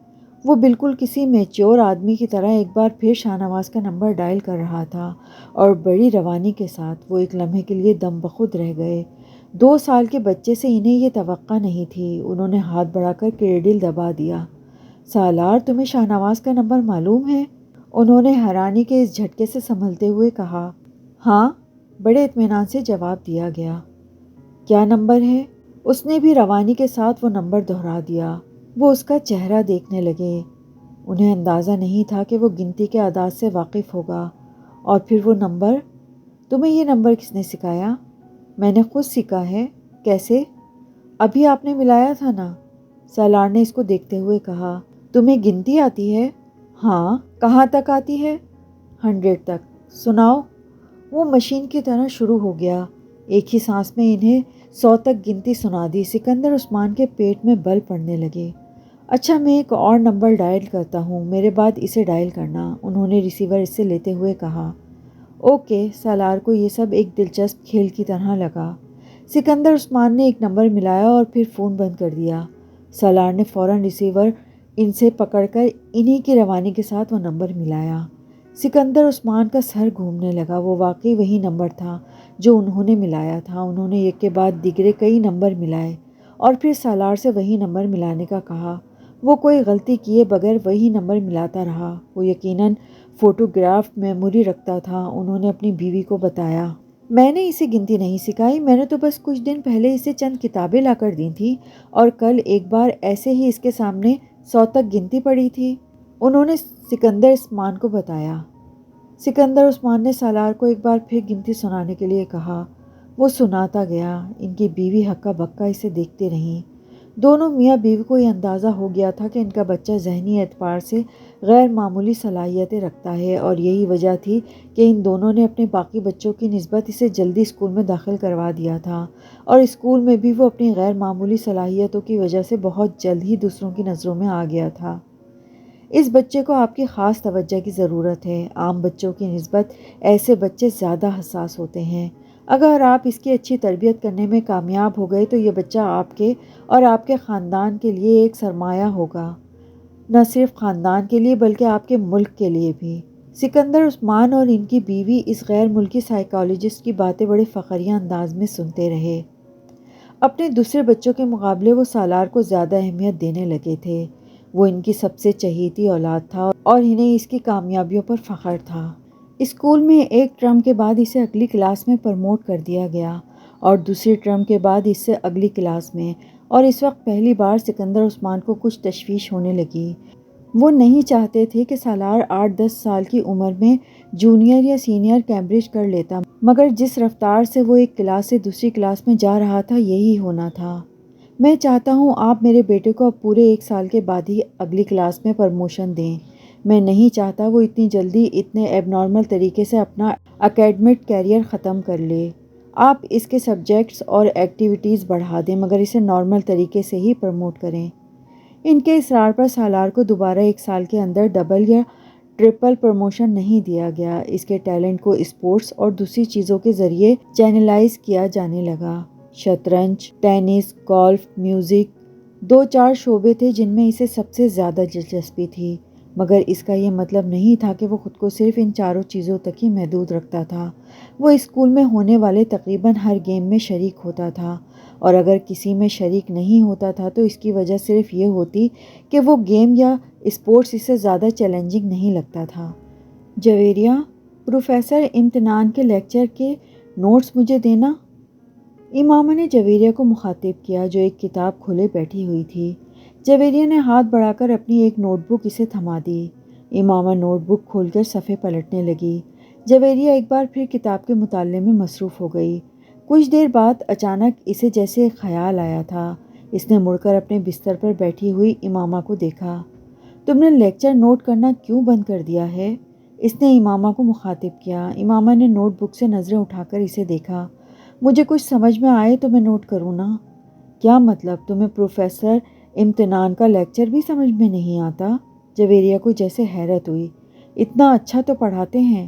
وہ بالکل کسی میچور آدمی کی طرح ایک بار پھر شاہ نواز کا نمبر ڈائل کر رہا تھا اور بڑی روانی کے ساتھ۔ وہ ایک لمحے کے لیے دم بخود رہ گئے۔ 2 سال کے بچے سے انہیں یہ توقع نہیں تھی۔ انہوں نے ہاتھ بڑھا کر کریڈل دبا دیا۔ سالار، تمہیں شاہ نواز کا نمبر معلوم ہے؟ انہوں نے حیرانی کے اس جھٹکے سے سنبھلتے ہوئے کہا۔ ہاں، بڑے اطمینان سے جواب دیا گیا۔ کیا نمبر ہے؟ اس نے بھی روانی کے ساتھ وہ نمبر دہرا دیا۔ وہ اس کا چہرہ دیکھنے لگے۔ انہیں اندازہ نہیں تھا کہ وہ گنتی کے اعداد سے واقف ہوگا۔ اور پھر وہ نمبر؟ تمہیں یہ نمبر کس نے سکھایا؟ میں نے خود سیکھا ہے۔ کیسے؟ ابھی آپ نے ملایا تھا نا؟ سالار نے اس کو دیکھتے ہوئے کہا۔ تمہیں گنتی آتی ہے؟ ہاں۔ کہاں تک آتی ہے؟ 100 تک۔ سناؤ۔ وہ مشین کی طرح شروع ہو گیا۔ ایک ہی سانس میں انہیں 100 تک گنتی سنا دی۔ سکندر عثمان کے پیٹ میں بل پڑنے لگے۔ اچھا، میں ایک اور نمبر ڈائل کرتا ہوں، میرے بعد اسے ڈائل کرنا، انہوں نے ریسیور اس سے لیتے ہوئے کہا۔ اوکے۔ سالار کو یہ سب ایک دلچسپ کھیل کی طرح لگا۔ سکندر عثمان نے ایک نمبر ملایا اور پھر فون بند کر دیا۔ سالار نے فوراً ریسیور ان سے پکڑ کر انہی کی روانی کے ساتھ وہ نمبر ملایا۔ سکندر عثمان کا سر گھومنے لگا۔ وہ واقعی وہی نمبر تھا جو انہوں نے ملایا تھا۔ انہوں نے ایک کے بعد دیگرے کئی نمبر ملائے اور پھر سالار سے وہی نمبر ملانے کا کہا۔ وہ کوئی غلطی کیے بغیر وہی نمبر ملاتا رہا۔ وہ یقیناً فوٹوگراف میموری رکھتا تھا، انہوں نے اپنی بیوی کو بتایا۔ میں نے اسے گنتی نہیں سکھائی، میں نے تو بس کچھ دن پہلے اسے چند کتابیں لا کر دی تھیں اور کل ایک بار ایسے ہی اس کے سامنے 100 تک گنتی پڑی تھی، انہوں نے سکندر عثمان کو بتایا۔ سکندر عثمان نے سالار کو ایک بار پھر گنتی سنانے کے لیے کہا۔ وہ سناتا گیا۔ ان کی بیوی ہکا بکا اسے دیکھتی رہیں۔ دونوں میاں بیوی کو یہ اندازہ ہو گیا تھا کہ ان کا بچہ ذہنی اعتبار سے غیر معمولی صلاحیتیں رکھتا ہے، اور یہی وجہ تھی کہ ان دونوں نے اپنے باقی بچوں کی نسبت اسے جلدی اسکول میں داخل کروا دیا تھا، اور اسکول میں بھی وہ اپنی غیر معمولی صلاحیتوں کی وجہ سے بہت جلد ہی دوسروں کی نظروں میں آ گیا تھا۔ اس بچے کو آپ کی خاص توجہ کی ضرورت ہے۔ عام بچوں کی نسبت ایسے بچے زیادہ حساس ہوتے ہیں۔ اگر آپ اس کی اچھی تربیت کرنے میں کامیاب ہو گئے تو یہ بچہ آپ کے اور آپ کے خاندان کے لیے ایک سرمایہ ہوگا، نہ صرف خاندان کے لیے بلکہ آپ کے ملک کے لیے بھی۔ سکندر عثمان اور ان کی بیوی اس غیر ملکی سائیکالوجسٹ کی باتیں بڑے فخریہ انداز میں سنتے رہے۔ اپنے دوسرے بچوں کے مقابلے وہ سالار کو زیادہ اہمیت دینے لگے تھے۔ وہ ان کی سب سے چہیتی اولاد تھا اور انہیں اس کی کامیابیوں پر فخر تھا۔ اسکول میں ایک ٹرم کے بعد اسے اگلی کلاس میں پروموٹ کر دیا گیا اور دوسری ٹرم کے بعد اس سے اگلی کلاس میں، اور اس وقت پہلی بار سکندر عثمان کو کچھ تشویش ہونے لگی۔ وہ نہیں چاہتے تھے کہ سالار 8-10 سال کی عمر میں جونیئر یا سینئر کیمبرج کر لیتا، مگر جس رفتار سے وہ ایک کلاس سے دوسری کلاس میں جا رہا تھا یہی ہونا تھا۔ میں چاہتا ہوں آپ میرے بیٹے کو اب پورے 1 سال کے بعد ہی اگلی کلاس میں پروموشن دیں۔ میں نہیں چاہتا وہ اتنی جلدی اتنے ایب نارمل طریقے سے اپنا اکیڈمک کیریئر ختم کر لے۔ آپ اس کے سبجیکٹس اور ایکٹیویٹیز بڑھا دیں مگر اسے نارمل طریقے سے ہی پروموٹ کریں۔ ان کے اصرار پر سالار کو دوبارہ 1 سال کے اندر ڈبل یا ٹرپل پروموشن نہیں دیا گیا۔ اس کے ٹیلنٹ کو اسپورٹس اور دوسری چیزوں کے ذریعے چینلائز کیا جانے لگا۔ شطرنج، ٹینس، گولف، میوزک، 2-4 شعبے تھے جن میں اسے سب سے زیادہ دلچسپی تھی، مگر اس کا یہ مطلب نہیں تھا کہ وہ خود کو صرف ان 4 چیزوں تک ہی محدود رکھتا تھا۔ وہ اسکول میں ہونے والے تقریباً ہر گیم میں شریک ہوتا تھا، اور اگر کسی میں شریک نہیں ہوتا تھا تو اس کی وجہ صرف یہ ہوتی کہ وہ گیم یا اسپورٹس اسے زیادہ چیلنجنگ نہیں لگتا تھا۔ جویریہ، پروفیسر امتنان کے لیکچر کے نوٹس مجھے دینا۔ امامہ نے جویریہ کو مخاطب کیا جو ایک کتاب کھولے بیٹھی ہوئی تھی۔ جویریہ نے ہاتھ بڑھا کر اپنی ایک نوٹ بک اسے تھما دی۔ امامہ نوٹ بک کھول کر صفحے پلٹنے لگی۔ جویریہ ایک بار پھر کتاب کے مطالعے میں مصروف ہو گئی۔ کچھ دیر بعد اچانک اسے جیسے ایک خیال آیا تھا۔ اس نے مڑ کر اپنے بستر پر بیٹھی ہوئی امامہ کو دیکھا۔ تم نے لیکچر نوٹ کرنا کیوں بند کر دیا ہے؟ اس نے امامہ کو مخاطب کیا۔ امامہ نے نوٹ بک سے نظریں اٹھا کر اسے دیکھا۔ مجھے کچھ سمجھ میں آئے تو میں نوٹ کروں نا۔ کیا مطلب، تمہیں پروفیسر امتنان کا لیکچر بھی سمجھ میں نہیں آتا؟ جویریہ کو جیسے حیرت ہوئی۔ اتنا اچھا تو پڑھاتے ہیں۔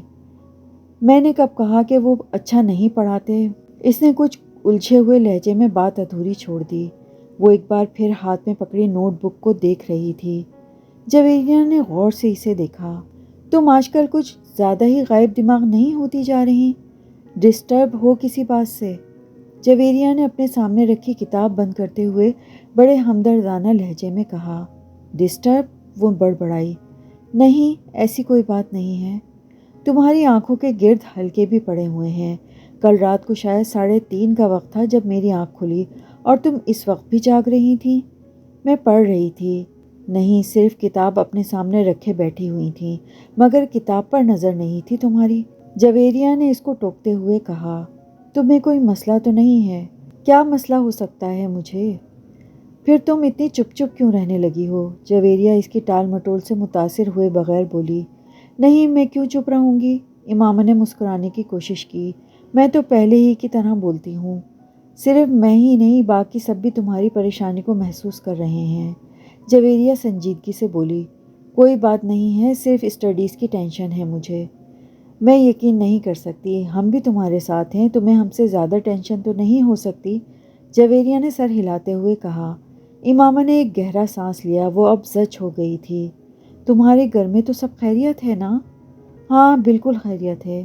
میں نے کب کہا کہ وہ اچھا نہیں پڑھاتے؟ اس نے کچھ الجھے ہوئے لہجے میں بات ادھوری چھوڑ دی۔ وہ ایک بار پھر ہاتھ میں پکڑی نوٹ بک کو دیکھ رہی تھی۔ جویریہ نے غور سے اسے دیکھا۔ تم آج کل کچھ زیادہ ہی غائب دماغ نہیں ہوتی جا رہی؟ ڈسٹرب ہو کسی بات سے؟ جویریہ نے اپنے سامنے رکھی کتاب بند کرتے ہوئے بڑے ہمدردانہ لہجے میں کہا۔ ڈسٹرب؟ وہ بڑبڑائی۔ نہیں، ایسی کوئی بات نہیں ہے۔ تمہاری آنکھوں کے گرد ہلکے بھی پڑے ہوئے ہیں۔ کل رات کو شاید 3:30 کا وقت تھا جب میری آنکھ کھلی، اور تم اس وقت بھی جاگ رہی تھی۔ میں پڑھ رہی تھی۔ نہیں، صرف کتاب اپنے سامنے رکھے بیٹھی ہوئی تھی، مگر کتاب پر نظر نہیں تھی تمہاری۔ جویریہ نے اس کو ٹوکتے ہوئے کہا۔ تمہیں کوئی مسئلہ تو نہیں ہے؟ کیا مسئلہ ہو سکتا ہے مجھے؟ پھر تم اتنی چپ چپ کیوں رہنے لگی ہو؟ جویریہ اس کی ٹال مٹول سے متاثر ہوئے بغیر بولی۔ نہیں، میں کیوں چپ رہوں گی؟ امامہ نے مسکرانے کی کوشش کی۔ میں تو پہلے ہی کی طرح بولتی ہوں۔ صرف میں ہی نہیں، باقی سب بھی تمہاری پریشانی کو محسوس کر رہے ہیں۔ جویریہ سنجیدگی سے بولی۔ کوئی بات نہیں ہے، صرف اسٹڈیز کی ٹینشن ہے مجھے۔ میں یقین نہیں کر سکتی، ہم بھی تمہارے ساتھ ہیں، تمہیں ہم سے زیادہ ٹینشن تو نہیں ہو سکتی؟ جویریہ نے سر ہلاتے ہوئے کہا۔ امامہ نے ایک گہرا سانس لیا۔ وہ اب زچ ہو گئی تھی۔ تمہارے گھر میں تو سب خیریت ہے نا؟ ہاں، بالکل خیریت ہے۔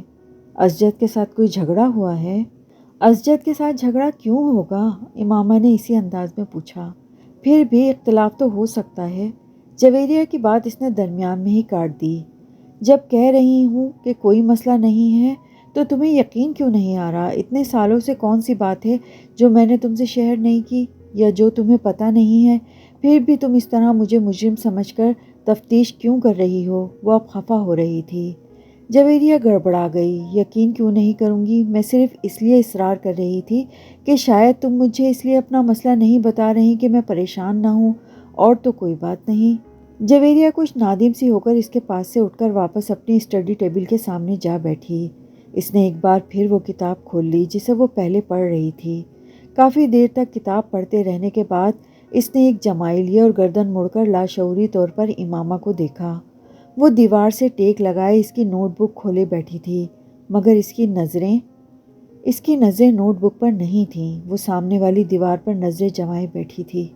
اسجد کے ساتھ کوئی جھگڑا ہوا ہے؟ اسجد کے ساتھ جھگڑا کیوں ہوگا؟ امامہ نے اسی انداز میں پوچھا۔ پھر بھی اختلاف تو ہو سکتا ہے۔ جویریہ کی بات اس نے درمیان میں ہی کاٹ دی۔ جب کہہ رہی ہوں کہ کوئی مسئلہ نہیں ہے تو تمہیں یقین کیوں نہیں آ رہا؟ اتنے سالوں سے کون سی بات ہے جو میں نے تم سے شیئر نہیں کی یا جو تمہیں پتہ نہیں ہے؟ پھر بھی تم اس طرح مجھے مجرم سمجھ کر تفتیش کیوں کر رہی ہو؟ وہ اب خفا ہو رہی تھی۔ جویریہ گڑبڑا گئی۔ یقین کیوں نہیں کروں گی؟ میں صرف اس لیے اصرار کر رہی تھی کہ شاید تم مجھے اس لیے اپنا مسئلہ نہیں بتا رہی کہ میں پریشان نہ ہوں، اور تو کوئی بات نہیں۔ جویریہ کچھ نادم سی ہو کر اس کے پاس سے اٹھ کر واپس اپنی اسٹڈی ٹیبل کے سامنے جا بیٹھی۔ اس نے ایک بار پھر وہ کتاب کھول لی جسے وہ پہلے پڑھ رہی تھی۔ کافی دیر تک کتاب پڑھتے رہنے کے بعد اس نے ایک جمائی لیا اور گردن مڑ کر لاشعوری طور پر امامہ کو دیکھا۔ وہ دیوار سے ٹیک لگائے اس کی نوٹ بک کھولے بیٹھی تھی، مگر اس کی نظریں نوٹ بک پر نہیں تھیں۔ وہ سامنے والی دیوار پر نظریں جمائے بیٹھی تھی۔